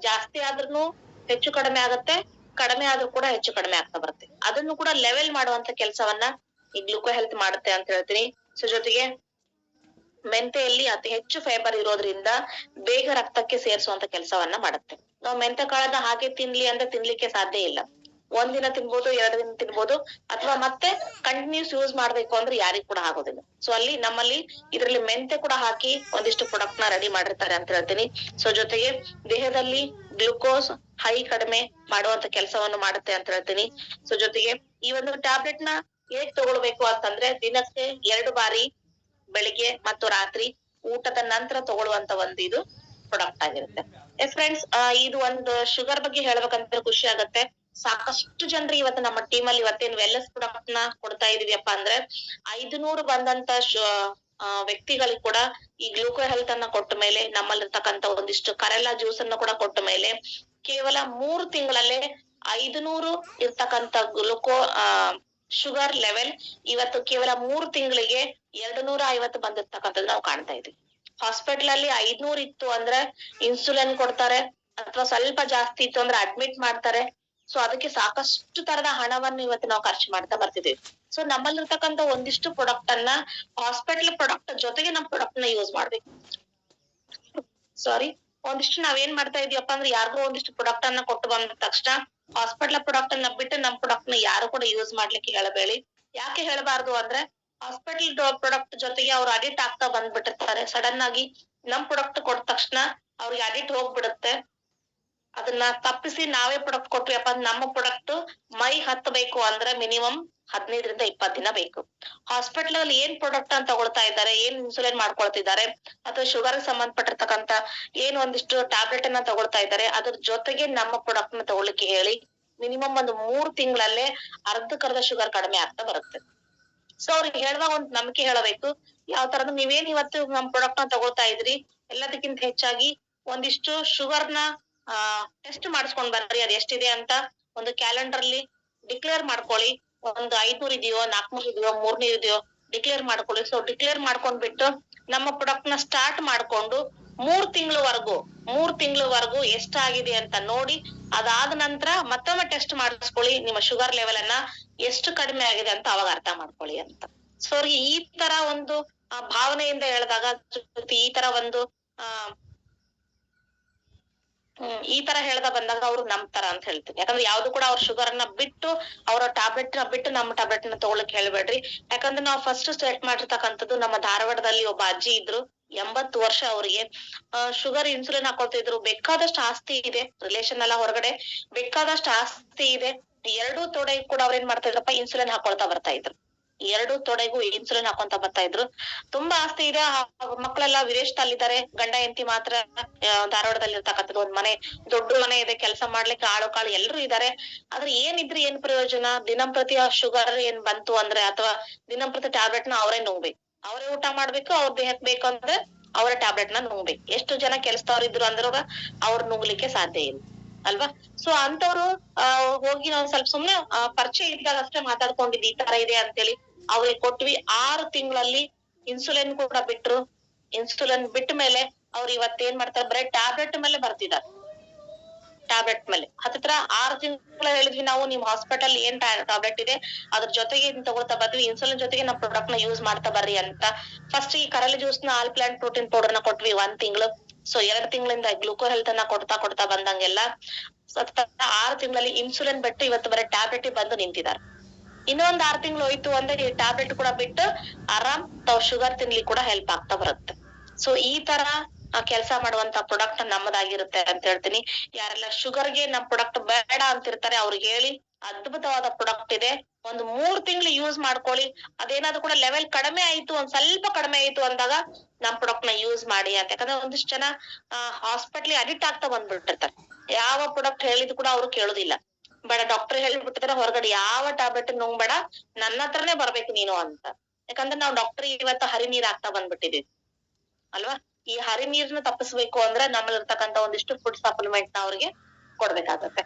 ಜಾಸ್ತಿ ಆದ್ರೂ ಹೆಚ್ಚು ಕಡಿಮೆ ಆಗತ್ತೆ, ಕಡಿಮೆ ಆದ್ರೂ ಕೂಡ ಹೆಚ್ಚು ಕಡಿಮೆ ಆಗ್ತಾ ಬರುತ್ತೆ. ಅದನ್ನು ಕೂಡ ಲೆವೆಲ್ ಮಾಡುವಂತ ಕೆಲಸವನ್ನ ಈ ಗ್ಲೂಕೋ ಹೆಲ್ತ್ ಮಾಡುತ್ತೆ ಅಂತ ಹೇಳ್ತೀನಿ. ಸೊ ಜೊತೆಗೆ ಮೆಂತೆಯಲ್ಲಿ ಅತಿ ಹೆಚ್ಚು ಫೈಬರ್ ಇರೋದ್ರಿಂದ ಬೇಗ ರಕ್ತಕ್ಕೆ ಸೇರಿಸುವಂತ ಕೆಲಸವನ್ನ ಮಾಡುತ್ತೆ. ನಾವು ಮೆಂತೆ ಕಾಳನ್ನ ಹಾಗೆ ತಿನ್ಲಿ ಅಂದ್ರೆ ತಿನ್ಲಿಕ್ಕೆ ಸಾಧ್ಯ ಇಲ್ಲ. ಒಂದಿನ ತಿನ್ಬೋದು, 2 ದಿನ ತಿನ್ಬೋದು, ಅಥವಾ ಮತ್ತೆ ಕಂಟಿನ್ಯೂಸ್ ಯೂಸ್ ಮಾಡ್ಬೇಕು ಅಂದ್ರೆ ಯಾರಿಗ್ ಕೂಡ ಆಗೋದಿಲ್ಲ. ಸೊ ಅಲ್ಲಿ ನಮ್ಮಲ್ಲಿ ಇದ್ರಲ್ಲಿ ಮೆಂತೆ ಕೂಡ ಹಾಕಿ ಒಂದಿಷ್ಟು ಪ್ರಾಡಕ್ಟ್ ನ ರೆಡಿ ಮಾಡಿರ್ತಾರೆ ಅಂತ ಹೇಳ್ತೀನಿ. ಸೊ ಜೊತೆಗೆ ದೇಹದಲ್ಲಿ ಗ್ಲುಕೋಸ್ ಹೈ ಕಡಿಮೆ ಮಾಡುವಂತ ಕೆಲಸವನ್ನು ಮಾಡುತ್ತೆ ಅಂತ ಹೇಳ್ತೀನಿ. ಸೊ ಜೊತೆಗೆ ಈ ಒಂದು ಟ್ಯಾಬ್ಲೆಟ್ ನ ಹೇಗ್ ತಗೊಳ್ಬೇಕು ಅಂತಂದ್ರೆ ದಿನಕ್ಕೆ 2 ಬಾರಿ ಬೆಳಿಗ್ಗೆ ಮತ್ತು ರಾತ್ರಿ ಊಟದ ನಂತರ ತಗೊಳ್ಳುವಂತ ಒಂದು ಇದು ಪ್ರಾಡಕ್ಟ್ ಆಗಿರುತ್ತೆ. ಎಸ್ ಫ್ರೆಂಡ್ಸ್, ಇದು ಒಂದು ಶುಗರ್ ಬಗ್ಗೆ ಹೇಳ್ಬೇಕಂತ ಖುಷಿ ಆಗತ್ತೆ. ಸಾಕಷ್ಟು ಜನರು ಇವತ್ತು ನಮ್ಮ ಟೀಮ್ ಅಲ್ಲಿ ಇವತ್ತೇನು ವೆಲ್ನೆಸ್ ಪ್ರಾಡಕ್ಟ್ ನ ಕೊಡ್ತಾ ಇದೀವಿಯಪ್ಪ ಅಂದ್ರೆ 500 ಬಂದಂತ ವ್ಯಕ್ತಿಗಳಿಗೆ ಕೂಡ ಈ ಗ್ಲೂಕೋ ಹೆಲ್ತ್ ಅನ್ನ ಕೊಟ್ಟ ಮೇಲೆ, ನಮ್ಮಲ್ಲಿರ್ತಕ್ಕಂತ ಒಂದಿಷ್ಟು ಕರೆಲ್ಲಾ ಜ್ಯೂಸ್ ಅನ್ನ ಕೂಡ ಕೊಟ್ಟ ಮೇಲೆ ಕೇವಲ 3 ತಿಂಗಳಲ್ಲೇ 500 ಇರ್ತಕ್ಕಂತ ಗ್ಲೂಕೋ ಶುಗರ್ ಲೆವೆಲ್ ಇವತ್ತು ಕೇವಲ 3 ತಿಂಗಳಿಗೆ 250 ಬಂದಿರ್ತಕ್ಕಂಥದ್ದು ನಾವು ಕಾಣ್ತಾ ಇದೀವಿ. ಹಾಸ್ಪಿಟಲ್ ಅಲ್ಲಿ 500 ಇತ್ತು ಅಂದ್ರೆ ಇನ್ಸುಲಿನ್ ಕೊಡ್ತಾರೆ, ಅಥವಾ ಸ್ವಲ್ಪ ಜಾಸ್ತಿ ಇತ್ತು ಅಂದ್ರೆ ಅಡ್ಮಿಟ್ ಮಾಡ್ತಾರೆ. ಸೊ ಅದಕ್ಕೆ ಸಾಕಷ್ಟು ತರದ ಹಣವನ್ನು ಇವತ್ತು ನಾವು ಖರ್ಚು ಮಾಡ್ತಾ ಬರ್ತಿದೀವಿ. ಸೊ ನಮ್ಮಲ್ಲಿರ್ತಕ್ಕಂಥ ಒಂದಿಷ್ಟು ಪ್ರಾಡಕ್ಟ್ ಅನ್ನ ಹಾಸ್ಪಿಟಲ್ ಪ್ರಾಡಕ್ಟ್ ಜೊತೆಗೆ ನಮ್ ಪ್ರಾಡಕ್ಟ್ ನ ಯೂಸ್ ಮಾಡ್ಬೇಕು. ಒಂದಿಷ್ಟು ನಾವೇನ್ ಮಾಡ್ತಾ ಇದೀವಪ್ಪ ಅಂದ್ರೆ ಯಾರಿಗೋ ಒಂದಿಷ್ಟು ಪ್ರಾಡಕ್ಟ್ ಅನ್ನ ಕೊಟ್ಟು ಬಂದ ತಕ್ಷಣ ಹಾಸ್ಪಿಟಲ್ ಪ್ರಾಡಕ್ಟ್ ಅನ್ನ ಬಿಟ್ಟು ನಮ್ ಪ್ರಾಡಕ್ಟ್ ನ ಯಾರು ಕೂಡ ಯೂಸ್ ಮಾಡ್ಲಿಕ್ಕೆ ಹೇಳಬೇಡಿ. ಯಾಕೆ ಹೇಳಬಾರ್ದು ಅಂದ್ರೆ ಹಾಸ್ಪಿಟಲ್ ಪ್ರಾಡಕ್ಟ್ ಜೊತೆಗೆ ಅವ್ರು ಅಡಿಕ್ಟ್ ಆಗ್ತಾ ಬಂದ್ಬಿಟ್ಟಿರ್ತಾರೆ. ಸಡನ್ ಆಗಿ ನಮ್ ಪ್ರಾಡಕ್ಟ್ ಕೊಟ್ಟ ತಕ್ಷಣ ಅವ್ರಿಗೆ ಅಡಿಕ್ಟ್ ಹೋಗ್ಬಿಡುತ್ತೆ. ಅದನ್ನ ತಪ್ಪಿಸಿ ನಾವೇ ಪ್ರಾಡಕ್ಟ್ ಕೊಟ್ವಿಯಪ್ಪ ಅಂದ್ರೆ ನಮ್ಮ ಪ್ರಾಡಕ್ಟ್ ಮೈ ಹತ್ತಬೇಕು ಅಂದ್ರೆ ಮಿನಿಮಮ್ 15ರಿಂದ 20 ದಿನ ಬೇಕು. ಹಾಸ್ಪಿಟಲ್ ಅಲ್ಲಿ ಏನ್ ಪ್ರಾಡಕ್ಟ್ ಅಂತ ತಗೊಳ್ತಾ ಇದ್ದಾರೆ, ಏನ್ ಇನ್ಸುಲಿನ್ ಮಾಡ್ಕೊಳ್ತಿದ್ದಾರೆ, ಅಥವಾ ಶುಗರ್ ಸಂಬಂಧಪಟ್ಟಿರ್ತಕ್ಕಂತ ಏನ್ ಒಂದಿಷ್ಟು ಟ್ಯಾಬ್ಲೆಟ್ ಅನ್ನ ತಗೊಳ್ತಾ ಇದ್ದಾರೆ, ಅದ್ರ ಜೊತೆಗೆ ನಮ್ಮ ಪ್ರಾಡಕ್ಟ್ ನ ತಗೊಳ್ಳಿಕ್ಕೆ ಹೇಳಿ ಮಿನಿಮಮ್ ಒಂದು 3 ತಿಂಗಳಲ್ಲೇ ಅರ್ಧಕ್ಕರ್ಧ ಶುಗರ್ ಕಡಿಮೆ ಆಗ್ತಾ ಬರುತ್ತೆ. ಸೊ ಅವ್ರಿಗೆ ಹೇಳುವಾಗ ಒಂದ್ ನಂಬಿಕೆ ಹೇಳಬೇಕು. ಯಾವ ತರದ ನೀವೇನ್ ಇವತ್ತು ನಮ್ ಪ್ರಾಡಕ್ಟ್ ನ ತಗೊಳ್ತಾ ಇದ್ರಿ, ಎಲ್ಲದಕ್ಕಿಂತ ಹೆಚ್ಚಾಗಿ ಒಂದಿಷ್ಟು ಶುಗರ್ ನ ಟೆಸ್ಟ್ ಮಾಡಿಸ್ಕೊಂಡ್ ಬರ್ರಿ. ಅದ್ ಎಷ್ಟಿದೆ ಅಂತ ಒಂದು ಕ್ಯಾಲೆಂಡರ್ ಅಲ್ಲಿ ಡಿಕ್ಲೇರ್ ಮಾಡ್ಕೊಳ್ಳಿ. ಒಂದು 500 ಇದೆಯೋ, 400 ಇದೆಯೋ, 300 ಇದೆಯೋ ಡಿಕ್ಲೇರ್ ಮಾಡ್ಕೊಳ್ಳಿ. ಸೊ ಡಿಕ್ಲೇರ್ ಮಾಡ್ಕೊಂಡ್ಬಿಟ್ಟು ನಮ್ಮ ಪ್ರಾಡಕ್ಟ್ ನ ಸ್ಟಾರ್ಟ್ ಮಾಡ್ಕೊಂಡು 3 ತಿಂಗಳವರೆಗೂ ಎಷ್ಟಾಗಿದೆ ಅಂತ ನೋಡಿ, ಅದಾದ ನಂತರ ಮತ್ತೊಮ್ಮೆ ಟೆಸ್ಟ್ ಮಾಡಿಸ್ಕೊಳ್ಳಿ. ನಿಮ್ಮ ಶುಗರ್ ಲೆವೆಲ್ ಅನ್ನ ಎಷ್ಟು ಕಡಿಮೆ ಆಗಿದೆ ಅಂತ ಅವಾಗ ಅರ್ಥ ಮಾಡ್ಕೊಳ್ಳಿ ಅಂತ. ಸೊ ಅವ್ರಿಗೆ ಈ ತರ ಒಂದು ಭಾವನೆಯಿಂದ ಹೇಳಿದಾಗ, ಈ ತರ ಒಂದು ಈ ತರ ಹೇಳ್ದ ಬಂದಾಗ ಅವ್ರು ನಂಬ್ತಾರ ಅಂತ ಹೇಳ್ತೀನಿ. ಯಾಕಂದ್ರೆ ಯಾವ್ದು ಕೂಡ ಅವ್ರ ಶುಗರ್ ಅನ್ನ ಬಿಟ್ಟು, ಅವರ ಟ್ಯಾಬ್ಲೆಟ್ ನ ಬಿಟ್ಟು ನಮ್ಮ ಟ್ಯಾಬ್ಲೆಟ್ ನ ತಗೊಳಕ್ ಹೇಳ್ಬೇಡ್ರಿ. ಯಾಕಂದ್ರೆ ನಾವು ಫಸ್ಟ್ ಸ್ಟಾರ್ಟ್ ಮಾಡಿರ್ತಕ್ಕಂಥದ್ದು ನಮ್ಮ ಧಾರವಾಡದಲ್ಲಿ ಒಬ್ಬ ಅಜ್ಜಿ ಇದ್ರು, 80 ವರ್ಷ ಅವ್ರಿಗೆ ಶುಗರ್ ಇನ್ಸುಲಿನ್ ಹಾಕೊಳ್ತಿದ್ರು. ಬೇಕಾದಷ್ಟು ಆಸ್ತಿ ಇದೆ, ರಿಲೇಷನ್ ಎಲ್ಲ ಹೊರಗಡೆ ಬೇಕಾದಷ್ಟು ಆಸ್ತಿ ಇದೆ. 2 ತೊಡೆ ಕೂಡ ಅವ್ರ ಏನ್ ಮಾಡ್ತಾ ಇದ್ರಪ್ಪ, ಇನ್ಸುಲಿನ್ ಹಾಕೊಳ್ತಾ ಬರ್ತಾ ಇದ್ರು. 2 ತೊಡೆಗೂ ಇನ್ಸುಲಿನ್ ಹಾಕೊಂತ ಬರ್ತಾ ಇದ್ರು. ತುಂಬಾ ಆಸ್ತಿ ಇದೆ, ಮಕ್ಕಳೆಲ್ಲ ವಿದೇಶದಲ್ಲಿದ್ದಾರೆ, ಗಂಡ ಹೆಂಡತಿ ಮಾತ್ರ ಧಾರವಾಡದಲ್ಲಿ ಇರ್ತಕ್ಕಂಥದ್ದು. ಒಂದ್ ಮನೆ, ದೊಡ್ಡ ಮನೆ ಇದೆ, ಕೆಲಸ ಮಾಡ್ಲಿಕ್ಕೆ ಆಳು ಕಾಳು ಎಲ್ರು ಇದಾರೆ. ಆದ್ರೆ ಏನಿದ್ರೆ ಏನ್ ಪ್ರಯೋಜನ? ದಿನಂಪ್ರತಿ ಶುಗರ್ ಏನ್ ಬಂತು ಅಂದ್ರೆ, ಅಥವಾ ದಿನಂಪ್ರತಿ ಟ್ಯಾಬ್ಲೆಟ್ ನ ಅವರೇ ನುಂಗ್ಬೇಕು, ಅವರೇ ಊಟ ಮಾಡ್ಬೇಕು, ಅವ್ರ ದೇಹಕ್ಕೆ ಬೇಕಂದ್ರೆ ಅವರ ಟ್ಯಾಬ್ಲೆಟ್ ನ ನುಂಗ್ಬೇಕು. ಎಷ್ಟು ಜನ ಕೆಲಸದವ್ರು ಇದ್ರು ಅಂದ್ರೂ ಅವ್ರು ನುಂಗ್ಲಿಕ್ಕೆ ಸಾಧ್ಯ ಇಲ್ಲ ಅಲ್ವಾ? ಸೊ ಅಂತವ್ರು ಹೋಗಿ ನಾವು ಸ್ವಲ್ಪ ಸುಮ್ನೆ ಪರಿಚಯ ಇದ್ದಾಗ ಅಷ್ಟೇ ಮಾತಾಡ್ಕೊಂಡಿದ್ವಿ, ಈ ತರ ಇದೆ ಅಂತೇಳಿ ಅವ್ರಿಗೆ ಕೊಟ್ವಿ. 6 ತಿಂಗಳಲ್ಲಿ ಇನ್ಸುಲಿನ್ ಕೂಡ ಬಿಟ್ರು. ಇನ್ಸುಲಿನ್ ಬಿಟ್ಟ ಮೇಲೆ ಅವ್ರು ಇವತ್ತೇನ್ ಮಾಡ್ತಾರೆ, ಬರೀ ಟ್ಯಾಬ್ಲೆಟ್ ಮೇಲೆ ಬರ್ತಿದ್ದಾರೆ. ಟ್ಯಾಬ್ಲೆಟ್ ಮೇಲೆ ಹತ್ತಿರ 6 ತಿಂಗಳು ಹೇಳಿದ್ವಿ ನಾವು, ನಿಮ್ ಹಾಸ್ಪಿಟಲ್ ಏನ್ ಟ್ಯಾಬ್ಲೆಟ್ ಇದೆ ಅದ್ರ ಜೊತೆಗೆ ತಗೊಳ್ತಾ ಬರ್ತೀವಿ, ಇನ್ಸುಲಿನ್ ಜೊತೆಗೆ ನಮ್ ಪ್ರಾಡಕ್ಟ್ ನ ಯೂಸ್ ಮಾಡ್ತಾ ಬರ್ರಿ ಅಂತ. ಫಸ್ಟ್ ಈ ಕರಳಿ ಜ್ಯೂಸ್ ನ ಆಲ್ ಪ್ಲಾಂಟ್ ಪ್ರೋಟೀನ್ ಪೌಡರ್ ನ ಕೊಟ್ವಿ 1 ತಿಂಗಳು. ಸೊ 2 ತಿಂಗಳಿಂದ ಗ್ಲೂಕೋ ಹೆಲ್ತ್ ಅನ್ನ ಕೊಡ್ತಾ ಬಂದಂಗೆಲ್ಲ 6 ತಿಂಗಳಲ್ಲಿ ಇನ್ಸುಲಿನ್ ಬಿಟ್ಟು ಇವತ್ತು ಬರೀ ಟ್ಯಾಬ್ಲೆಟ್ ಬಂದು ನಿಂತಿದ್ದಾರೆ. ಇನ್ನೊಂದ್ 6 ತಿಂಗಳು ಹೋಯ್ತು ಅಂದ್ರೆ ಈ ಟ್ಯಾಬ್ಲೆಟ್ ಕೂಡ ಬಿಟ್ಟು ಆರಾಮ್ ತಾವ್ ಶುಗರ್ ತಿನ್ಲಿಕ್ಕೆ ಕೂಡ ಹೆಲ್ಪ್ ಆಗ್ತಾ ಬರುತ್ತೆ. ಸೊ ಈ ತರ ಕೆಲಸ ಮಾಡುವಂತ ಪ್ರಾಡಕ್ಟ್ ನಮ್ಮದಾಗಿರುತ್ತೆ ಅಂತ ಹೇಳ್ತೀನಿ. ಯಾರೆಲ್ಲ ಶುಗರ್ಗೆ ನಮ್ ಪ್ರಾಡಕ್ಟ್ ಬೇಡ ಅಂತಿರ್ತಾರೆ ಅವ್ರಿಗೆ ಹೇಳಿ, ಅದ್ಭುತವಾದ ಪ್ರಾಡಕ್ಟ್ ಇದೆ, ಒಂದು 3 ತಿಂಗಳು ಯೂಸ್ ಮಾಡ್ಕೊಳ್ಳಿ. ಅದೇನಾದ್ರು ಕೂಡ ಲೆವೆಲ್ ಕಡಿಮೆ ಆಯ್ತು, ಒಂದ್ ಸ್ವಲ್ಪ ಕಡಿಮೆ ಆಯ್ತು ಅಂದಾಗ ನಮ್ ಪ್ರಾಡಕ್ಟ್ ನ ಯೂಸ್ ಮಾಡಿ ಅಂತ. ಯಾಕಂದ್ರೆ ಒಂದಿಷ್ಟು ಜನ ಹಾಸ್ಪಿಟ್ಲ್ ಅಡಿಕ್ಟ್ ಆಗ್ತಾ ಬಂದ್ಬಿಟ್ಟಿರ್ತಾರೆ. ಯಾವ ಪ್ರಾಡಕ್ಟ್ ಹೇಳಿದ್ ಕೂಡ ಅವ್ರು ಕೇಳುದಿಲ್ಲ. ಬೇಡ, ಡಾಕ್ಟರ್ ಹೇಳ್ಬಿಟ್ಟಿದ್ರೆ ಹೊರಗಡೆ ಯಾವ ಟ್ಯಾಬ್ಲೆಟ್ ನುಂಗ್ಬೇಡ, ನನ್ನ ಹತ್ರನೇ ಬರ್ಬೇಕು ನೀನು ಅಂತ. ಯಾಕಂದ್ರೆ ನಾವು ಡಾಕ್ಟರ್ ಇವತ್ತು ಹರಿ ನೀರ್ ಆಗ್ತಾ ಬಂದ್ಬಿಟ್ಟಿದೀವಿ ಅಲ್ವಾ? ಈ ಹರಿ ನೀರ್ನ ತಪ್ಪಿಸ್ಬೇಕು ಅಂದ್ರೆ ನಮ್ಮಲ್ಲಿ ಇರ್ತಕ್ಕಂತ ಒಂದಿಷ್ಟು ಫುಡ್ ಸಪ್ಲಿಮೆಂಟ್ ನ ಅವ್ರಿಗೆ ಕೊಡ್ಬೇಕಾಗತ್ತೆ.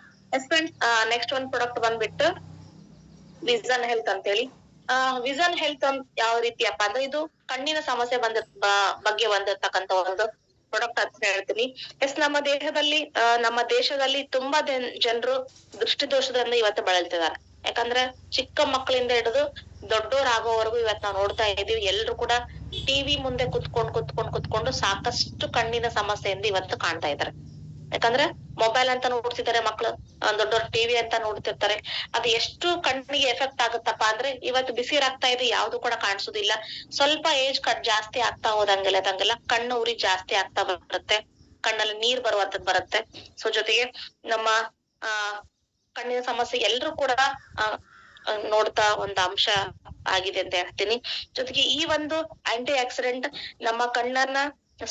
ನೆಕ್ಸ್ಟ್ ಒಂದ್ ಪ್ರಾಡಕ್ಟ್ ಬಂದ್ಬಿಟ್ಟು ವಿಷನ್ ಹೆಲ್ತ್ ಅಂತೇಳಿ. ವಿಷನ್ ಹೆಲ್ತ್ ಯಾವ ರೀತಿಯಪ್ಪ ಅಂದ್ರೆ, ಇದು ಕಣ್ಣಿನ ಸಮಸ್ಯೆ ಬಗ್ಗೆ ಬಂದಿರ್ತಕ್ಕಂತ ಒಂದು ಪ್ರಾಡಕ್ಟ್ ಅಂತ ಹೇಳ್ತೀನಿ. ನಮ್ಮ ದೇಶದಲ್ಲಿ ತುಂಬಾ ಜನರು ದೃಷ್ಟಿ ದೋಷದಿಂದ ಇವತ್ತು ಬಳಲ್ತಿದ್ದಾರೆ. ಯಾಕಂದ್ರೆ ಚಿಕ್ಕ ಮಕ್ಕಳಿಂದ ಹಿಡಿದು ದೊಡ್ಡೋರಾಗೋವರೆಗೂ ಇವತ್ತು ನಾವು ನೋಡ್ತಾ ಇದೀವಿ, ಎಲ್ರು ಕೂಡ ಟಿವಿ ಮುಂದೆ ಕುತ್ಕೊಂಡು ಸಾಕಷ್ಟು ಕಣ್ಣಿನ ಸಮಸ್ಯೆಯಿಂದ ಇವತ್ತು ಕಾಣ್ತಾ ಇದ್ದಾರೆ. ಯಾಕಂದ್ರೆ ಮೊಬೈಲ್ ಅಂತ ನೋಡ್ತಿದ್ದಾರೆ ಮಕ್ಳು, ದೊಡ್ಡವ್ರ ಟಿವಿ ಅಂತ ನೋಡ್ತಿರ್ತಾರೆ. ಅದು ಎಷ್ಟು ಕಣ್ಣಿಗೆ ಎಫೆಕ್ಟ್ ಆಗುತ್ತಪ್ಪ ಅಂದ್ರೆ, ಇವತ್ತು ಬಿಸಿರಾಗ್ತಾ ಇದೆ ಯಾವ್ದು ಕೂಡ ಕಾಣಿಸೋದಿಲ್ಲ. ಸ್ವಲ್ಪ ಏಜ್ ಜಾಸ್ತಿ ಆಗ್ತಾ ಹೋದಂಗೆಲ್ಲ ಕಣ್ಣು ಉರಿ ಜಾಸ್ತಿ ಆಗ್ತಾ ಬರುತ್ತೆ, ಕಣ್ಣಲ್ಲಿ ನೀರ್ ಬರುವಂತದ್ ಬರುತ್ತೆ. ಸೊ ಜೊತೆಗೆ ನಮ್ಮ ಆ ಕಣ್ಣಿನ ಸಮಸ್ಯೆ ಎಲ್ರು ಕೂಡ ನೋಡ್ತಾ ಒಂದು ಅಂಶ ಆಗಿದೆ ಅಂತ ಹೇಳ್ತೀನಿ. ಜೊತೆಗೆ ಈ ಒಂದು ಆಂಟಿ ಆಕ್ಸಿಡೆಂಟ್ ನಮ್ಮ ಕಣ್ಣನ್ನ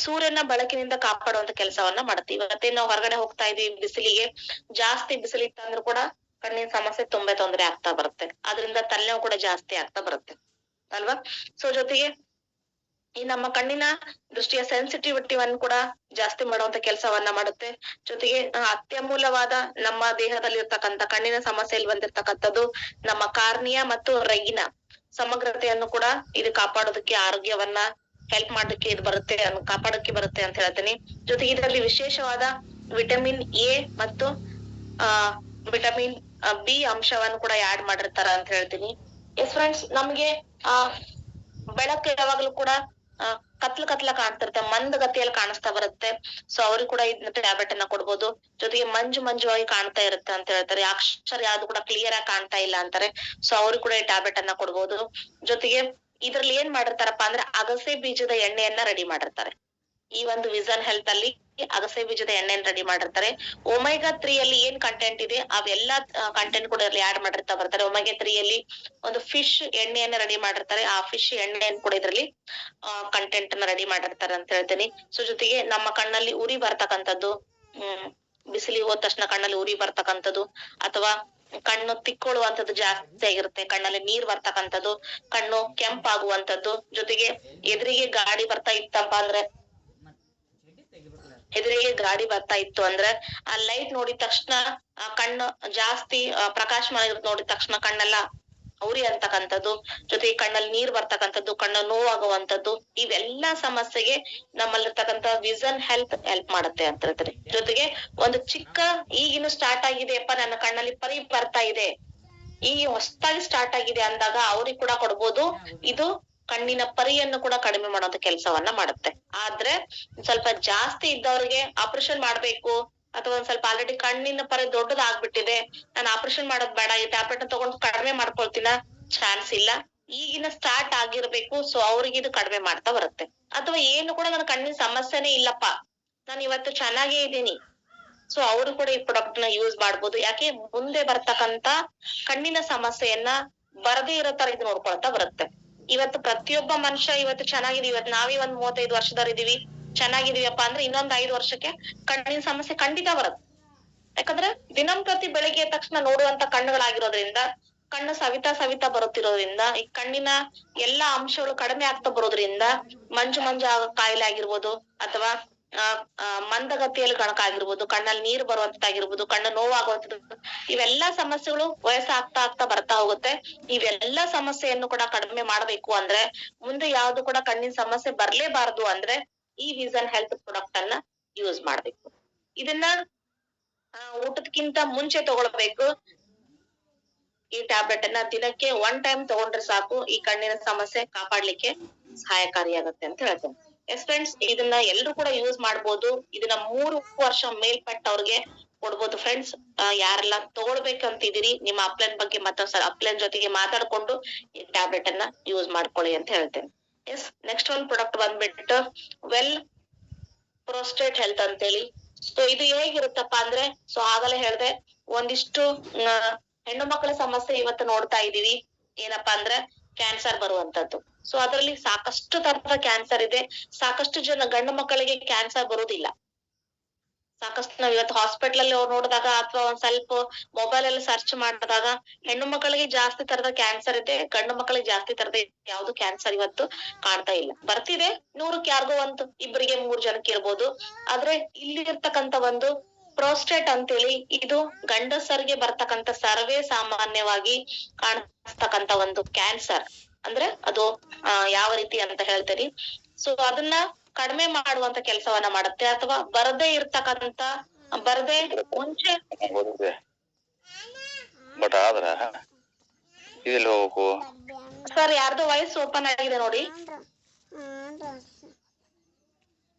ಸೂರ್ಯನ ಬೆಳಕಿನಿಂದ ಕಾಪಾಡುವಂತ ಕೆಲಸವನ್ನ ಮಾಡುತ್ತೆ. ಇವತ್ತೇ ನಾವು ಹೊರಗಡೆ ಹೋಗ್ತಾ ಇದೀವಿ, ಬಿಸಿಲಿಗೆ ಜಾಸ್ತಿ ಬಿಸಿಲಿತ್ತಂದ್ರೂ ಕೂಡ ಕಣ್ಣಿನ ಸಮಸ್ಯೆ ತುಂಬಾ ತೊಂದರೆ ಆಗ್ತಾ ಬರುತ್ತೆ. ಅದರಿಂದ ತಲೆನೋವು ಕೂಡ ಜಾಸ್ತಿ ಆಗ್ತಾ ಬರುತ್ತೆ ಅಲ್ವಾ. ಸೊ ಜೊತೆಗೆ ಈ ನಮ್ಮ ಕಣ್ಣಿನ ದೃಷ್ಟಿಯ ಸೆನ್ಸಿಟಿವಿಟಿವನ್ನು ಕೂಡ ಜಾಸ್ತಿ ಮಾಡುವಂತ ಕೆಲಸವನ್ನ ಮಾಡುತ್ತೆ. ಜೊತೆಗೆ ಅತ್ಯಮೂಲ್ಯವಾದ ನಮ್ಮ ದೇಹದಲ್ಲಿ ಇರ್ತಕ್ಕಂಥ ಕಣ್ಣಿನ ಸಮಸ್ಯೆಯಲ್ಲಿ ಬಂದಿರ್ತಕ್ಕಂಥದ್ದು ನಮ್ಮ ಕಾರ್ನಿಯಾ ಮತ್ತು ರೆಗಿನ ಸಮಗ್ರತೆಯನ್ನು ಕೂಡ ಇದು ಕಾಪಾಡೋದಕ್ಕೆ, ಆರೋಗ್ಯವನ್ನ ಹೆಲ್ಪ್ ಮಾಡೋದಕ್ಕೆ ಇದು ಬರುತ್ತೆ, ಕಾಪಾಡೋಕೆ ಬರುತ್ತೆ ಅಂತ ಹೇಳ್ತೀನಿ. ಜೊತೆಗೆ ಇದರಲ್ಲಿ ವಿಶೇಷವಾದ ವಿಟಮಿನ್ ಎ ಮತ್ತು ವಿಟಮಿನ್ ಬಿ ಅಂಶವನ್ನು ಕೂಡ ಆಡ್ ಮಾಡಿರ್ತಾರ ಅಂತ ಹೇಳ್ತೀನಿ. ಎಸ್ ಫ್ರೆಂಡ್ಸ್, ನಮ್ಗೆ ಬೆಳಕು ಯಾವಾಗ್ಲೂ ಕೂಡ ಕತ್ಲ ಕಾಣ್ತಿರುತ್ತೆ, ಮಂದ ಗತಿಯಲ್ಲಿ ಕಾಣಿಸ್ತಾ ಬರುತ್ತೆ. ಸೊ ಅವ್ರಿಗೆ ಕೂಡ ಇದನ್ನ ಟ್ಯಾಬ್ಲೆಟ್ ಅನ್ನ ಕೊಡ್ಬೋದು. ಜೊತೆಗೆ ಮಂಜುವಾಗಿ ಕಾಣ್ತಾ ಇರುತ್ತೆ ಅಂತ ಹೇಳ್ತಾರೆ, ಅಕ್ಷರ ಯಾವ್ದು ಕೂಡ ಕ್ಲಿಯರ್ ಆಗಿ ಕಾಣ್ತಾ ಇಲ್ಲ ಅಂತಾರೆ. ಸೊ ಅವ್ರಿಗೆ ಕೂಡ ಈ ಟ್ಯಾಬ್ಲೆಟ್ ಅನ್ನ ಕೊಡ್ಬೋದು. ಜೊತೆಗೆ ಇದ್ರಲ್ಲಿ ಏನ್ ಮಾಡಿರ್ತಾರಪ್ಪ ಅಂದ್ರೆ ಅಗಸೆ ಬೀಜದ ಎಣ್ಣೆಯನ್ನ ರೆಡಿ ಮಾಡಿರ್ತಾರೆ. ಈ ಒಂದು ವಿಷನ್ ಹೆಲ್ತ್ ಅಲ್ಲಿ ಅಗಸೆ ಬೀಜದ ಎಣ್ಣೆಯನ್ನು ರೆಡಿ ಮಾಡಿರ್ತಾರೆ. ಒಮೆಗಾ 3 ಅಲ್ಲಿ ಏನ್ ಕಂಟೆಂಟ್ ಇದೆ ಅವೆಲ್ಲಾ ಕಂಟೆಂಟ್ ಕೂಡ ಇಲ್ಲಿ ಆಡ್ ಮಾಡಿರ್ತಾ ಬರ್ತಾರೆ. ಒಮೆಗಾ 3 ಅಲ್ಲಿ ಒಂದು ಫಿಶ್ ಎಣ್ಣೆಯನ್ನ ರೆಡಿ ಮಾಡಿರ್ತಾರೆ, ಆ ಫಿಶ್ ಎಣ್ಣೆಯನ್ನು ಕೂಡ ಇದ್ರಲ್ಲಿ ಕಂಟೆಂಟ್ ಅನ್ನ ರೆಡಿ ಮಾಡಿರ್ತಾರೆ ಅಂತ ಹೇಳ್ತೀನಿ. ಸೊ ಜೊತೆಗೆ ನಮ್ಮ ಕಣ್ಣಲ್ಲಿ ಉರಿ ಬರ್ತಕ್ಕಂಥದ್ದು, ಬಿಸಿಲಿಗೆ ಹೋದ ತಕ್ಷಣ ಕಣ್ಣಲ್ಲಿ ಉರಿ ಬರ್ತಕ್ಕಂಥದ್ದು ಅಥವಾ ಕಣ್ಣು ತಿಕ್ಕೊಳ್ಳುವಂಥದ್ದು ಜಾಸ್ತಿ ಆಗಿರುತ್ತೆ, ಕಣ್ಣಲ್ಲಿ ನೀರ್ ಬರ್ತಕ್ಕಂಥದ್ದು, ಕಣ್ಣು ಕೆಂಪಾಗುವಂಥದ್ದು. ಜೊತೆಗೆ ಎದುರಿಗೆ ಗಾಡಿ ಬರ್ತಾ ಇತ್ತಪ್ಪ ಅಂದ್ರೆ ಆ ಲೈಟ್ ನೋಡಿದ ತಕ್ಷಣ ಕಣ್ಣು ಜಾಸ್ತಿ ಪ್ರಕಾಶಮಾನ ನೋಡಿದ ತಕ್ಷಣ ಕಣ್ಣೆಲ್ಲ ಉರಿ ಅಂತಕ್ಕಂಥದ್ದು, ಜೊತೆಗೆ ಕಣ್ಣಲ್ಲಿ ನೀರ್ ಬರ್ತಕ್ಕಂಥದ್ದು, ಕಣ್ಣು ನೋವಾಗುವಂಥದ್ದು, ಇವೆಲ್ಲಾ ಸಮಸ್ಯೆಗೆ ನಮ್ಮಲ್ಲಿರ್ತಕ್ಕಂಥ ವಿಷನ್ ಹೆಲ್ತ್ ಹೆಲ್ಪ್ ಮಾಡುತ್ತೆ ಅಂತ ಹೇಳ್ತಾರೆ. ಜೊತೆಗೆ ಒಂದು ಚಿಕ್ಕ ಈಗಿನ ಸ್ಟಾರ್ಟ್ ಆಗಿದೆಯಪ್ಪ, ನನ್ನ ಕಣ್ಣಲ್ಲಿ ಪರಿ ಬರ್ತಾ ಇದೆ, ಈಗ ಹೊಸದಾಗಿ ಸ್ಟಾರ್ಟ್ ಆಗಿದೆ ಅಂದಾಗ ಅವ್ರಿಗೆ ಕೂಡ ಕೊಡ್ಬೋದು. ಇದು ಕಣ್ಣಿನ ಪರಿಯನ್ನು ಕೂಡ ಕಡಿಮೆ ಮಾಡುವಂತ ಕೆಲಸವನ್ನ ಮಾಡುತ್ತೆ. ಆದ್ರೆ ಸ್ವಲ್ಪ ಜಾಸ್ತಿ ಇದ್ದವ್ರಿಗೆ ಆಪರೇಷನ್ ಮಾಡ್ಬೇಕು ಅಥವಾ ಒಂದ್ ಸ್ವಲ್ಪ ಆಲ್ರೆಡಿ ಕಣ್ಣಿನ ಪರಿ ದೊಡ್ಡದಾಗ್ಬಿಟ್ಟಿದೆ, ನಾನು ಆಪರೇಷನ್ ಮಾಡೋದ್ ಬೇಡ, ಈ ಟ್ಯಾಬ್ಲೆಟ್ ತಗೊಂಡು ಕಡಿಮೆ ಮಾಡ್ಕೊಳ್ತೀನ, ಚಾನ್ಸ್ ಇಲ್ಲ. ಈಗಿನ ಸ್ಟಾರ್ಟ್ ಆಗಿರ್ಬೇಕು. ಸೊ ಅವ್ರಿಗೆ ಇದು ಕಡಿಮೆ ಮಾಡ್ತಾ ಬರುತ್ತೆ. ಅಥವಾ ಏನು ಕೂಡ ನನ್ನ ಕಣ್ಣಿನ ಸಮಸ್ಯೆನೇ ಇಲ್ಲಪ್ಪ, ನಾನು ಇವತ್ತು ಚೆನ್ನಾಗೇ ಇದ್ದೀನಿ, ಸೊ ಅವರು ಕೂಡ ಈ ಪ್ರಾಡಕ್ಟ್ ನ ಯೂಸ್ ಮಾಡ್ಬೋದು. ಯಾಕೆ ಮುಂದೆ ಬರ್ತಕ್ಕಂತ ಕಣ್ಣಿನ ಸಮಸ್ಯೆಯನ್ನ ಬರದೇ ಇರೋ ತರ ಇದು ನೋಡ್ಕೊಳ್ತಾ ಬರುತ್ತೆ. ಇವತ್ತು ಪ್ರತಿಯೊಬ್ಬ ಮನುಷ್ಯ ಇವತ್ತು ಚೆನ್ನಾಗಿದೀವಿ, ಇವತ್ತು ನಾವೇ ಒಂದ್ 35 ವರ್ಷದವ್ರು ಇದೀವಿ, ಚೆನ್ನಾಗಿದೀವಪ್ಪ ಅಂದ್ರೆ ಇನ್ನೊಂದ್ 5 ವರ್ಷಕ್ಕೆ ಕಣ್ಣಿನ ಸಮಸ್ಯೆ ಖಂಡಿತ ಬರುತ್ತೆ. ಯಾಕಂದ್ರೆ ದಿನಂಪ್ರತಿ ಬೆಳಿಗ್ಗೆ ತಕ್ಷಣ ನೋಡುವಂತ ಕಣ್ಣುಗಳಾಗಿರೋದ್ರಿಂದ, ಕಣ್ಣು ಸವಿತಾ ಬರುತ್ತಿರೋದ್ರಿಂದ, ಈ ಕಣ್ಣಿನ ಎಲ್ಲಾ ಅಂಶಗಳು ಕಡಿಮೆ ಆಗ್ತಾ ಬರೋದ್ರಿಂದ ಮಂಜು ಆಗೋ ಕಾಯಿಲೆ ಆಗಿರ್ಬೋದು, ಅಥವಾ ಮಂದಗತಿಯಲ್ಲಿ ಕಣಕಾಗಿರ್ಬೋದು, ಕಣ್ಣಲ್ಲಿ ನೀರು ಬರುವಂತದ್ದಾಗಿರ್ಬೋದು, ಕಣ್ಣು ನೋವಾಗುವಂಥದ್ದು, ಇವೆಲ್ಲಾ ಸಮಸ್ಯೆಗಳು ವಯಸ್ಸಾಗ್ತಾ ಬರ್ತಾ ಹೋಗುತ್ತೆ. ಇವೆಲ್ಲಾ ಸಮಸ್ಯೆಯನ್ನು ಕೂಡ ಕಡಿಮೆ ಮಾಡ್ಬೇಕು ಅಂದ್ರೆ, ಮುಂದೆ ಯಾವ್ದು ಕೂಡ ಕಣ್ಣಿನ ಸಮಸ್ಯೆ ಬರ್ಲೇಬಾರದು ಅಂದ್ರೆ ಈ ವಿಷನ್ ಹೆಲ್ತ್ ಪ್ರಾಡಕ್ಟ್ ಅನ್ನ ಯೂಸ್ ಮಾಡ್ಬೇಕು. ಇದನ್ನ ಊಟಕ್ಕಿಂತ ಮುಂಚೆ ತಗೊಳ್ಬೇಕು. ಈ ಟ್ಯಾಬ್ಲೆಟ್ ಅನ್ನ ದಿನಕ್ಕೆ 1 ಟೈಮ್ ತಗೊಂಡ್ರೆ ಸಾಕು, ಈ ಕಣ್ಣಿನ ಸಮಸ್ಯೆ ಕಾಪಾಡ್ಲಿಕ್ಕೆ ಸಹಾಯಕಾರಿಯಾಗುತ್ತೆ ಅಂತ ಹೇಳ್ತೇನೆ. ಎಸ್ ಫ್ರೆಂಡ್ಸ್, ಇದನ್ನ ಎಲ್ರು ಕೂಡ ಯೂಸ್ ಮಾಡ್ಬೋದು. ಇದನ್ನ 3 ವರ್ಷ ಮೇಲ್ಪಟ್ಟವ್ರಿಗೆ ಕೊಡ್ಬೋದು. ಫ್ರೆಂಡ್ಸ್, ಯಾರೆಲ್ಲ ತಗೊಳ್ಬೇಕಂತಿದ್ದೀರಿ, ನಿಮ್ಮ ಅಪ್ಲೈನ್ ಬಗ್ಗೆ ಮತ್ತೊಂದ್ಸಲ ಅಪ್ಲೈನ್ ಜೊತೆಗೆ ಮಾತಾಡ್ಕೊಂಡು ಈ ಟ್ಯಾಬ್ಲೆಟ್ ಅನ್ನ ಯೂಸ್ ಮಾಡ್ಕೊಳ್ಳಿ ಅಂತ ಹೇಳ್ತೇನೆ. ಎಸ್, ನೆಕ್ಸ್ಟ್ ಒಂದು ಪ್ರಾಡಕ್ಟ್ ಬಂದ್ಬಿಟ್ಟು ವೆಲ್ ಪ್ರೋಸ್ಟೇಟ್ ಹೆಲ್ತ್ ಅಂತೇಳಿ. ಸೊ ಇದು ಹೇಗಿರುತ್ತಪ್ಪ ಅಂದ್ರೆ, ಸೊ ಆಗಲೇ ಹೇಳ್ದೆ, ಒಂದಿಷ್ಟು ಹೆಣ್ಣು ಮಕ್ಕಳ ಸಮಸ್ಯೆ ಇವತ್ತು ನೋಡ್ತಾ ಇದೀವಿ. ಏನಪ್ಪಾ ಅಂದ್ರೆ ಕ್ಯಾನ್ಸರ್ ಬರುವಂತದ್ದು. ಸೊ ಅದರಲ್ಲಿ ಸಾಕಷ್ಟು ತರದ ಕ್ಯಾನ್ಸರ್ ಇದೆ. ಸಾಕಷ್ಟು ಜನ ಗಂಡು ಮಕ್ಕಳಿಗೆ ಕ್ಯಾನ್ಸರ್ ಬರುವುದಿಲ್ಲ. ಸಾಕಷ್ಟು ನಾವ್ ಇವತ್ತು ಹಾಸ್ಪಿಟಲ್ ಅಲ್ಲಿ ನೋಡಿದಾಗ ಅಥವಾ ಒಂದ್ ಸ್ವಲ್ಪ ಮೊಬೈಲ್ ಅಲ್ಲಿ ಸರ್ಚ್ ಮಾಡಿದಾಗ ಹೆಣ್ಣು ಮಕ್ಕಳಿಗೆ ಜಾಸ್ತಿ ತರದ ಕ್ಯಾನ್ಸರ್ ಇದೆ, ಗಂಡು ಮಕ್ಕಳಿಗೆ ಜಾಸ್ತಿ ತರದ ಯಾವ್ದು ಕ್ಯಾನ್ಸರ್ ಇವತ್ತು ಕಾಣ್ತಾ ಇಲ್ಲ. ಬರ್ತಿದೆ 100ಕ್ಕೆ ಯಾರಿಗೋ ಒಂದು 2-3 ಜನಕ್ಕೆ ಇರ್ಬೋದು. ಆದ್ರೆ ಇಲ್ಲಿ ಇರ್ತಕ್ಕಂತ ಒಂದು ಪ್ರೋಸ್ಟೇಟ್ ಅಂತೇಳಿ, ಇದು ಗಂಡಸರಿಗೆ ಬರ್ತಕ್ಕಂತ ಸರ್ವೇ ಸಾಮಾನ್ಯವಾಗಿ ಕಾಣಿಸ್ತಕ್ಕಂತ ಒಂದು ಕ್ಯಾನ್ಸರ್. ಅಂದ್ರೆ ಅದು ಯಾವ ರೀತಿ ಅಂತ ಹೇಳ್ತೇನೆ. ಸೊ ಅದನ್ನ ಕಡಿಮೆ ಮಾಡುವಂತ ಕೆಲಸವನ್ನ ಮಾಡುತ್ತೆ. ಅಥವಾ ಬರದೇ ಮುಂಚೆ ಬಟ್ ಆದ್ರ ಇಲ್ಲಿ ಹೋಗ್ಬೇಕು. ಸರ್, ಯಾರ್ದು ವಾಯ್ಸ್ ಓಪನ್ ಆಗಿದೆ ನೋಡಿ.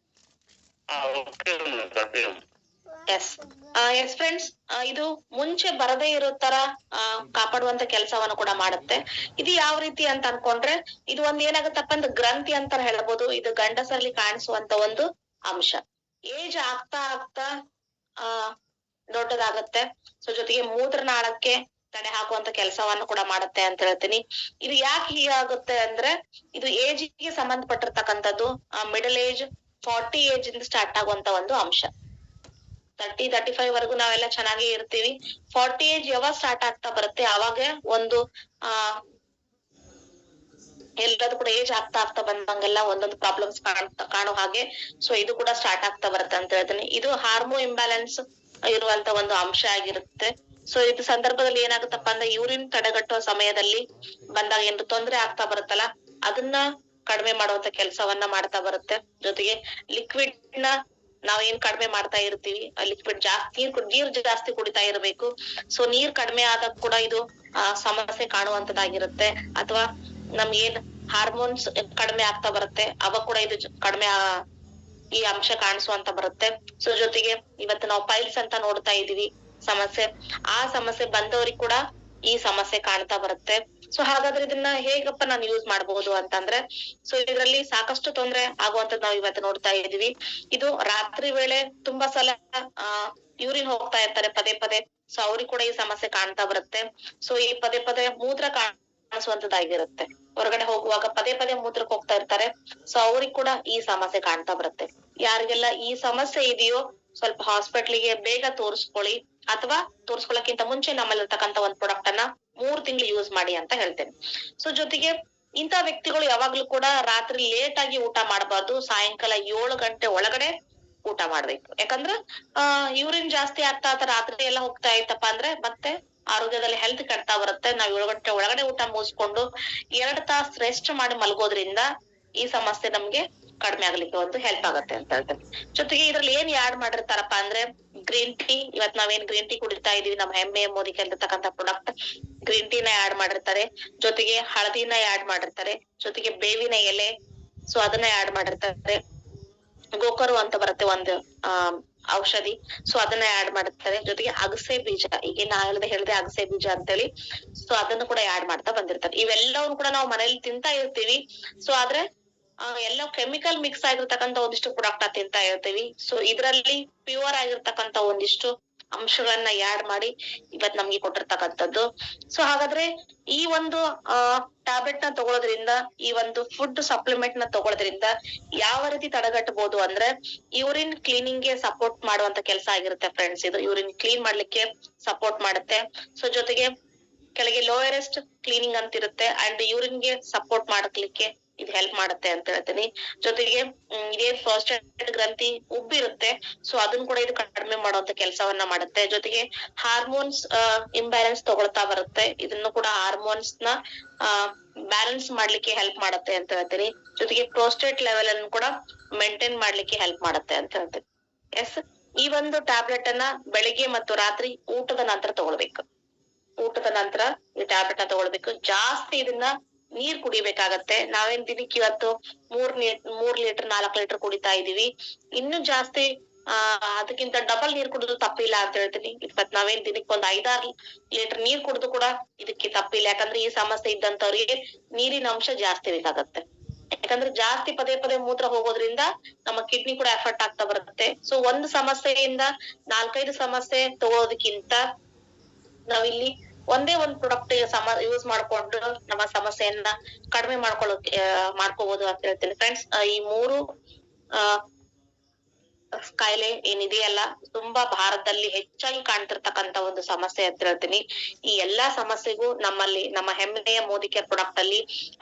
ಎಸ್ ಎಸ್ ಫ್ರೆಂಡ್ಸ್, ಇದು ಮುಂಚೆ ಬರದೇ ಇರೋ ತರ ಕಾಪಾಡುವಂತ ಕೆಲಸವನ್ನು ಕೂಡ ಮಾಡುತ್ತೆ. ಇದು ಯಾವ ರೀತಿ ಅಂತ ಅನ್ಕೊಂಡ್ರೆ, ಇದು ಒಂದ್ ಏನಾಗತ್ತಪ್ಪ ಅಂದ್ರೆ ಗ್ರಂಥಿ ಅಂತ ಹೇಳ್ಬೋದು. ಇದು ಗಂಡಸರಲ್ಲಿ ಕಾಣಿಸುವಂತ ಒಂದು ಅಂಶ. ಏಜ್ ಆಗ್ತಾ ಆಗ್ತಾ ಆ ದೊಡ್ಡದಾಗತ್ತೆ. ಸೊ ಜೊತೆಗೆ ಮೂತ್ರನಾಳಕ್ಕೆ ತಡೆ ಹಾಕುವಂತ ಕೆಲಸವನ್ನು ಕೂಡ ಮಾಡುತ್ತೆ ಅಂತ ಹೇಳ್ತೀನಿ. ಇದು ಯಾಕೆ ಹೀಗಾಗುತ್ತೆ ಅಂದ್ರೆ, ಇದು ಏಜ್ ಗೆ ಸಂಬಂಧಪಟ್ಟಿರ್ತಕ್ಕಂಥದ್ದು. ಮಿಡಲ್ ಏಜ್ 40 ಏಜ್ ಇಂದ ಸ್ಟಾರ್ಟ್ ಆಗುವಂತ ಒಂದು ಅಂಶ. 30-35 ವರೆಗೂ ನಾವೆಲ್ಲ ಚೆನ್ನಾಗಿ ಇರ್ತೀವಿ. 40 ಏಜ್ ಯಾವಾಗ ಸ್ಟಾರ್ಟ್ ಆಗ್ತಾ ಬರುತ್ತೆ, ಅವಾಗ ಒಂದು ಎಲ್ಲದೂ ಕೂಡ ಏಜ್ ಆಗ್ತಾ ಆಗ್ತಾ ಬಂದಂಗೆಲ್ಲ ಒಂದೊಂದು ಪ್ರಾಬ್ಲಮ್ಸ್ ಕಾಣೋ ಹಾಗೆ. ಸೊ ಇದು ಕೂಡ ಸ್ಟಾರ್ಟ್ ಆಗ್ತಾ ಬರುತ್ತೆ ಅಂತ ಹೇಳ್ತೀನಿ. ಇದು ಹಾರ್ಮೋನ್ ಇಂಬ್ಯಾಲೆನ್ಸ್ ಇರುವಂತ ಒಂದು ಅಂಶ ಆಗಿರುತ್ತೆ. ಸೊ ಇದು ಸಂದರ್ಭದಲ್ಲಿ ಏನಾಗುತ್ತಪ್ಪ ಅಂದ್ರೆ, ಯೂರಿನ್ ತಡೆಗಟ್ಟುವ ಸಮಯದಲ್ಲಿ ಬಂದಾಗ ಏನಾದ್ರು ತೊಂದರೆ ಆಗ್ತಾ ಬರುತ್ತಲ್ಲ, ಅದನ್ನ ಕಡಿಮೆ ಮಾಡುವಂತ ಕೆಲಸವನ್ನ ಮಾಡ್ತಾ ಬರುತ್ತೆ. ಜೊತೆಗೆ ಲಿಕ್ವಿಡ್ ನ ನಾವೇನ್ ಕಡಿಮೆ ಮಾಡ್ತಾ ಇರ್ತೀವಿ, ಲಿಕ್ವಿಡ್ ಜಾಸ್ತಿ ನೀರ್ ಜಾಸ್ತಿ ಕುಡಿತಾ ಇರ್ಬೇಕು. ಸೊ ನೀರ್ ಕಡಿಮೆ ಆದಾಗ ಕೂಡ ಇದು ಸಮಸ್ಯೆ ಕಾಣುವಂತದ್ದಾಗಿರುತ್ತೆ. ಅಥವಾ ನಮ್ಗೇನ್ ಹಾರ್ಮೋನ್ಸ್ ಕಡಿಮೆ ಆಗ್ತಾ ಬರುತ್ತೆ, ಅವಾಗ ಕೂಡ ಇದು ಕಡಿಮೆ ಈ ಅಂಶ ಕಾಣಿಸುವಂತ ಬರುತ್ತೆ. ಸೊ ಜೊತೆಗೆ ಇವತ್ತು ನಾವು ಪೈಲ್ಸ್ ಅಂತ ನೋಡ್ತಾ ಇದೀವಿ ಸಮಸ್ಯೆ. ಆ ಸಮಸ್ಯೆ ಬಂದವ್ರಿಗೆ ಕೂಡ ಈ ಸಮಸ್ಯೆ ಕಾಣ್ತಾ ಬರುತ್ತೆ. ಸೊ ಹಾಗಾದ್ರೆ ಇದನ್ನ ಹೇಗಪ್ಪ ನಾನು ಯೂಸ್ ಮಾಡಬಹುದು ಅಂತಂದ್ರೆ, ಸೊ ಇದರಲ್ಲಿ ಸಾಕಷ್ಟು ತೊಂದ್ರೆ ಆಗುವಂತದ್ದು ನಾವು ಇವತ್ತು ನೋಡ್ತಾ ಇದೀವಿ. ಇದು ರಾತ್ರಿ ವೇಳೆ ತುಂಬಾ ಸಲ ಯೂರಿನ್ ಹೋಗ್ತಾ ಇರ್ತಾರೆ ಪದೇ ಪದೇ. ಸೊ ಅವ್ರಿಗೆ ಕೂಡ ಈ ಸಮಸ್ಯೆ ಕಾಣ್ತಾ ಬರುತ್ತೆ. ಸೊ ಈ ಪದೇ ಪದೇ ಮೂತ್ರ ಕಾಣಿಸುವಂತದ್ದಾಗಿರುತ್ತೆ. ಹೊರಗಡೆ ಹೋಗುವಾಗ ಪದೇ ಪದೇ ಮೂತ್ರಕ್ಕೆ ಹೋಗ್ತಾ ಇರ್ತಾರೆ. ಸೊ ಅವ್ರಿಗೆ ಕೂಡ ಈ ಸಮಸ್ಯೆ ಕಾಣ್ತಾ ಬರುತ್ತೆ. ಯಾರಿಗೆಲ್ಲ ಈ ಸಮಸ್ಯೆ ಇದೆಯೋ ಸ್ವಲ್ಪ ಹಾಸ್ಪಿಟ್ಲಿಗೆ ಬೇಗ ತೋರಿಸ್ಕೊಳ್ಳಿ, ಅಥವಾ ತೋರ್ಸ್ಕೊಳಕ್ಕಿಂತ ಮುಂಚೆ ನಮ್ಮಲ್ಲಿರ್ತಕ್ಕಂತ ಒಂದ್ ಪ್ರಾಡಕ್ಟ್ ಅನ್ನ 3 ತಿಂಗಳು ಯೂಸ್ ಮಾಡಿ ಅಂತ ಹೇಳ್ತೇನೆ. ಸೊ ಜೊತೆಗೆ ಇಂಥ ವ್ಯಕ್ತಿಗಳು ಯಾವಾಗ್ಲೂ ಕೂಡ ರಾತ್ರಿ ಲೇಟ್ ಆಗಿ ಊಟ ಮಾಡಬಾರ್ದು. ಸಾಯಂಕಾಲ 7 ಗಂಟೆ ಒಳಗಡೆ ಊಟ ಮಾಡ್ಬೇಕು. ಯಾಕಂದ್ರೆ ಯೂರಿನ್ ಜಾಸ್ತಿ ಆಗ್ತಾ ರಾತ್ರಿ ಎಲ್ಲ ಹೋಗ್ತಾ ಇತ್ತಪ್ಪ ಅಂದ್ರೆ ಮತ್ತೆ ಆರೋಗ್ಯದಲ್ಲಿ ಹೆಲ್ತ್ ಕೆಡ್ತಾ ಬರುತ್ತೆ. ನಾವ್ 7 ಗಂಟೆ ಒಳಗಡೆ ಊಟ ಮುಗಿಸ್ಕೊಂಡು 2 ತಾಸು ರೆಸ್ಟ್ ಮಾಡಿ ಮಲ್ಗೋದ್ರಿಂದ ಈ ಸಮಸ್ಯೆ ನಮ್ಗೆ ಕಡಿಮೆ ಆಗ್ಲಿಕ್ಕೆ ಒಂದು ಹೆಲ್ಪ್ ಆಗತ್ತೆ ಅಂತ ಹೇಳ್ತೇನೆ. ಜೊತೆಗೆ ಇದ್ರಲ್ಲಿ ಏನ್ ಆಡ್ ಮಾಡಿರ್ತಾರಪ್ಪ ಅಂದ್ರೆ, ಗ್ರೀನ್ ಟೀ. ಇವತ್ ನಾವೇನ್ ಗ್ರೀನ್ ಟೀ ಕುಡಿತಾ ಇದೀವಿ, ನಮ್ಮ ಹೆಮ್ಮೆ ಮೋದಿ ಇರ್ತಕ್ಕಂಥ ಪ್ರಾಡಕ್ಟ್ ಗ್ರೀನ್ ಟೀನ ಆಡ್ ಮಾಡಿರ್ತಾರೆ. ಜೊತೆಗೆ ಹಳದಿನ ಆಡ್ ಮಾಡಿರ್ತಾರೆ. ಜೊತೆಗೆ ಬೇವಿನ ಎಲೆ, ಸೊ ಅದನ್ನ ಆಡ್ ಮಾಡಿರ್ತಾರೆ. ಗೋಕರು ಅಂತ ಬರುತ್ತೆ ಒಂದು ಔಷಧಿ, ಸೊ ಅದನ್ನ ಆಡ್ ಮಾಡಿರ್ತಾರೆ. ಜೊತೆಗೆ ಅಗಸೆ ಬೀಜ, ಈಗ ನಾ ಹೇಳ್ದೆ ಅಗಸೆ ಬೀಜ ಅಂತೇಳಿ, ಸೊ ಅದನ್ನು ಕೂಡ ಆಡ್ ಮಾಡ್ತಾ ಬಂದಿರ್ತಾರೆ. ಇವೆಲ್ಲವನ್ನು ಕೂಡ ನಾವು ಮನೇಲಿ ತಿಂತಾ ಇರ್ತೀವಿ. ಸೊ ಆದ್ರೆ ಎಲ್ಲ ಕೆಮಿಕಲ್ ಮಿಕ್ಸ್ ಆಗಿರ್ತಕ್ಕಂಥ ಒಂದಿಷ್ಟು ಪ್ರಾಡಕ್ಟ್ ತಿಂತಾ ಇರ್ತೀವಿ. ಸೊ ಇದ್ರಲ್ಲಿ ಪ್ಯೂರ್ ಆಗಿರ್ತಕ್ಕಂಥ ಒಂದಿಷ್ಟು ಅಂಶಗಳನ್ನ ಆಡ್ ಮಾಡಿ ಇವತ್ ನಮ್ಗೆ ಕೊಟ್ಟಿರ್ತಕ್ಕಂಥದ್ದು. ಸೊ ಹಾಗಾದ್ರೆ ಈ ಒಂದು ಟ್ಯಾಬ್ಲೆಟ್ ನ ತಗೊಳೋದ್ರಿಂದ, ಈ ಒಂದು ಫುಡ್ ಸಪ್ಲಿಮೆಂಟ್ ನ ತಗೊಳೋದ್ರಿಂದ ಯಾವ ರೀತಿ ತಡೆಗಟ್ಟಬಹುದು ಅಂದ್ರೆ, ಯೂರಿನ್ ಕ್ಲೀನಿಂಗ್ ಗೆ ಸಪೋರ್ಟ್ ಮಾಡುವಂತ ಕೆಲಸ ಆಗಿರುತ್ತೆ ಫ್ರೆಂಡ್ಸ್. ಇದು ಯೂರಿನ್ ಕ್ಲೀನ್ ಮಾಡ್ಲಿಕ್ಕೆ ಸಪೋರ್ಟ್ ಮಾಡುತ್ತೆ. ಸೊ ಜೊತೆಗೆ ಕೆಳಗೆ ಲೋಯರೆಸ್ಟ್ ಕ್ಲೀನಿಂಗ್ ಅಂತ ಇರುತ್ತೆ, ಅಂಡ್ ಯೂರಿನ್ ಗೆ ಸಪೋರ್ಟ್ ಮಾಡಲಿಕ್ಕೆ ಇದು ಹೆಲ್ಪ್ ಮಾಡುತ್ತೆ ಅಂತ ಹೇಳ್ತೀನಿ. ಜೊತೆಗೆ ಇದೇನ್ ಪ್ರಾಸ್ಟೇಟ್ ಗ್ರಂಥಿ ಉಬ್ಬಿರುತ್ತೆ, ಸೊ ಅದನ್ನ ಕೂಡ ಇದು ಕಡಿಮೆ ಮಾಡುವಂತ ಕೆಲಸವನ್ನ ಮಾಡುತ್ತೆ. ಜೊತೆಗೆ ಹಾರ್ಮೋನ್ಸ್ ಇಂಬ್ಯಾಲೆನ್ಸ್ ತಗೊಳ್ತಾ ಬರುತ್ತೆ, ಇದನ್ನು ಕೂಡ ಹಾರ್ಮೋನ್ಸ್ ನ ಬ್ಯಾಲೆನ್ಸ್ ಮಾಡ್ಲಿಕ್ಕೆ ಹೆಲ್ಪ್ ಮಾಡುತ್ತೆ ಅಂತ ಹೇಳ್ತೀನಿ. ಜೊತೆಗೆ ಪ್ರೋಸ್ಟೇಟ್ ಲೆವೆಲ್ ಅನ್ನು ಕೂಡ ಮೇಂಟೈನ್ ಮಾಡ್ಲಿಕ್ಕೆ ಹೆಲ್ಪ್ ಮಾಡುತ್ತೆ ಅಂತ ಹೇಳ್ತೀನಿ. ಎಸ್, ಈ ಒಂದು ಟ್ಯಾಬ್ಲೆಟ್ ಅನ್ನ ಬೆಳಿಗ್ಗೆ ಮತ್ತು ರಾತ್ರಿ ಊಟದ ನಂತರ ತಗೊಳ್ಬೇಕು. ಊಟದ ನಂತರ ಈ ಟ್ಯಾಬ್ಲೆಟ್ ನ ತಗೊಳ್ಬೇಕು. ಜಾಸ್ತಿ ಇದನ್ನ ನೀರ್ ಕುಡಿಬೇಕಾಗತ್ತೆ. ನಾವೇನ್ ದಿನಕ್ಕೆ ಇವತ್ತು 3 ಲೀಟರ್ 4 ಲೀಟರ್ ಕುಡಿತಾ ಇದೀವಿ. ಇನ್ನು ಜಾಸ್ತಿ ಅದಕ್ಕಿಂತ ಡಬಲ್ ನೀರ್ ಕುಡಿದು ತಪ್ಪಿಲ್ಲ ಅಂತ ಹೇಳ್ತೀನಿ. ಇವತ್ ನಾವೇನ್ ದಿನಕ್ಕೆ 5-6 ಲೀಟರ್ ನೀರ್ ಕುಡಿದು ಕೂಡ ಇದಕ್ಕೆ ತಪ್ಪಿಲ್ಲ. ಯಾಕಂದ್ರೆ ಈ ಸಮಸ್ಯೆ ಇದ್ದಂತವ್ರಿಗೆ ನೀರಿನ ಅಂಶ ಜಾಸ್ತಿ ಬೇಕಾಗತ್ತೆ. ಯಾಕಂದ್ರೆ ಜಾಸ್ತಿ ಪದೇ ಪದೇ ಮೂತ್ರ ಹೋಗೋದ್ರಿಂದ ನಮ್ಮ ಕಿಡ್ನಿ ಕೂಡ ಎಫೆಕ್ಟ್ ಆಗ್ತಾ ಬರುತ್ತೆ. ಸೊ ಒಂದು ಸಮಸ್ಯೆಯಿಂದ 4-5 ಸಮಸ್ಯೆ ತಗೊಳೋದಕ್ಕಿಂತ ನಾವಿಲ್ಲಿ ಒಂದೇ ಒಂದ್ ಪ್ರಾಡಕ್ಟ್ ಯೂಸ್ ಮಾಡ್ಕೊಂಡು ನಮ್ಮ ಸಮಸ್ಯೆಯನ್ನ ಕಡಿಮೆ ಮಾಡ್ಕೋಬಹುದು ಅಂತ ಹೇಳ್ತೀನಿ ಫ್ರೆಂಡ್ಸ್. ಈ 3 ಕಾಯಿಲೆ ಏನಿದೆಯಲ್ಲ, ತುಂಬಾ ಭಾರತದಲ್ಲಿ ಹೆಚ್ಚಾಗಿ ಕಾಣ್ತಿರ್ತಕ್ಕಂತ ಒಂದು ಸಮಸ್ಯೆ ಅಂತ ಹೇಳ್ತೀನಿ. ಈ ಎಲ್ಲಾ ಸಮಸ್ಯೆಗೂ ನಮ್ಮಲ್ಲಿ ನಮ್ಮ ಹೆಮ್ಮೆಯ ಮೋದಿ ಕೇರ್ ಪ್ರಾಡಕ್ಟ್ ಅಲ್ಲಿ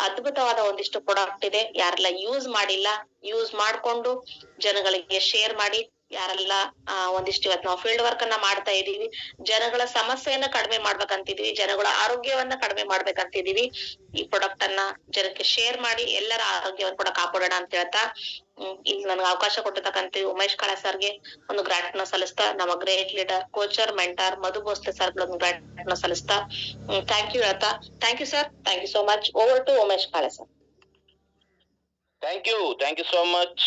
ಅದ್ಭುತವಾದ ಒಂದಿಷ್ಟು ಪ್ರಾಡಕ್ಟ್ ಇದೆ. ಯಾರೆಲ್ಲ ಯೂಸ್ ಮಾಡಿಲ್ಲ, ಯೂಸ್ ಮಾಡ್ಕೊಂಡು ಜನಗಳಿಗೆ ಶೇರ್ ಮಾಡಿ. ಯಾರೆಲ್ಲ ಒಂದಿಷ್ಟು ಇವತ್ತು ನಾವು ಫೀಲ್ಡ್ ವರ್ಕ್ ಅನ್ನ ಮಾಡ್ತಾ ಇದೀವಿ, ಜನಗಳ ಸಮಸ್ಯೆಯನ್ನ ಕಡಿಮೆ ಮಾಡ್ಬೇಕಂತಿದೀವಿ, ಜನಗಳ ಆರೋಗ್ಯವನ್ನ ಕಡಿಮೆ ಮಾಡ್ಬೇಕಂತಿದೀವಿ. ಈ ಪ್ರಾಡಕ್ಟ್ ಅನ್ನ ಜನಕ್ಕೆ ಶೇರ್ ಮಾಡಿ ಎಲ್ಲರ ಆರೋಗ್ಯವನ್ನ ಕೂಡ ಕಾಪಾಡೋಣ ಅಂತ ಹೇಳ್ತಾ, ಇಲ್ಲಿ ನನ್ಗೆ ಅವಕಾಶ ಕೊಟ್ಟಿರ್ತಕ್ಕಂಥ ಉಮೇಶ್ ಕಾಳೆ ಸರ್ಗೆ ಒಂದು ಗ್ರಾಂಟ್ ನ ಸಲ್ಲಿಸ್ತಾ, ನಮ್ಮ ಗ್ರೇಟ್ ಲೀಡರ್, ಕೋಚರ್, ಮೆಂಟರ್ ಮಧು ಭೋಸ್ಲೆ ಸರ್ ಒಂದು ಗ್ರಾಂಟ್ ನ ಸಲ್ಲಿಸ್ತಾ ಥ್ಯಾಂಕ್ ಯು ಹೇಳ್ತಾ, thank you sir, thank you so much. Over to Umesh Kale sir. Thank you so much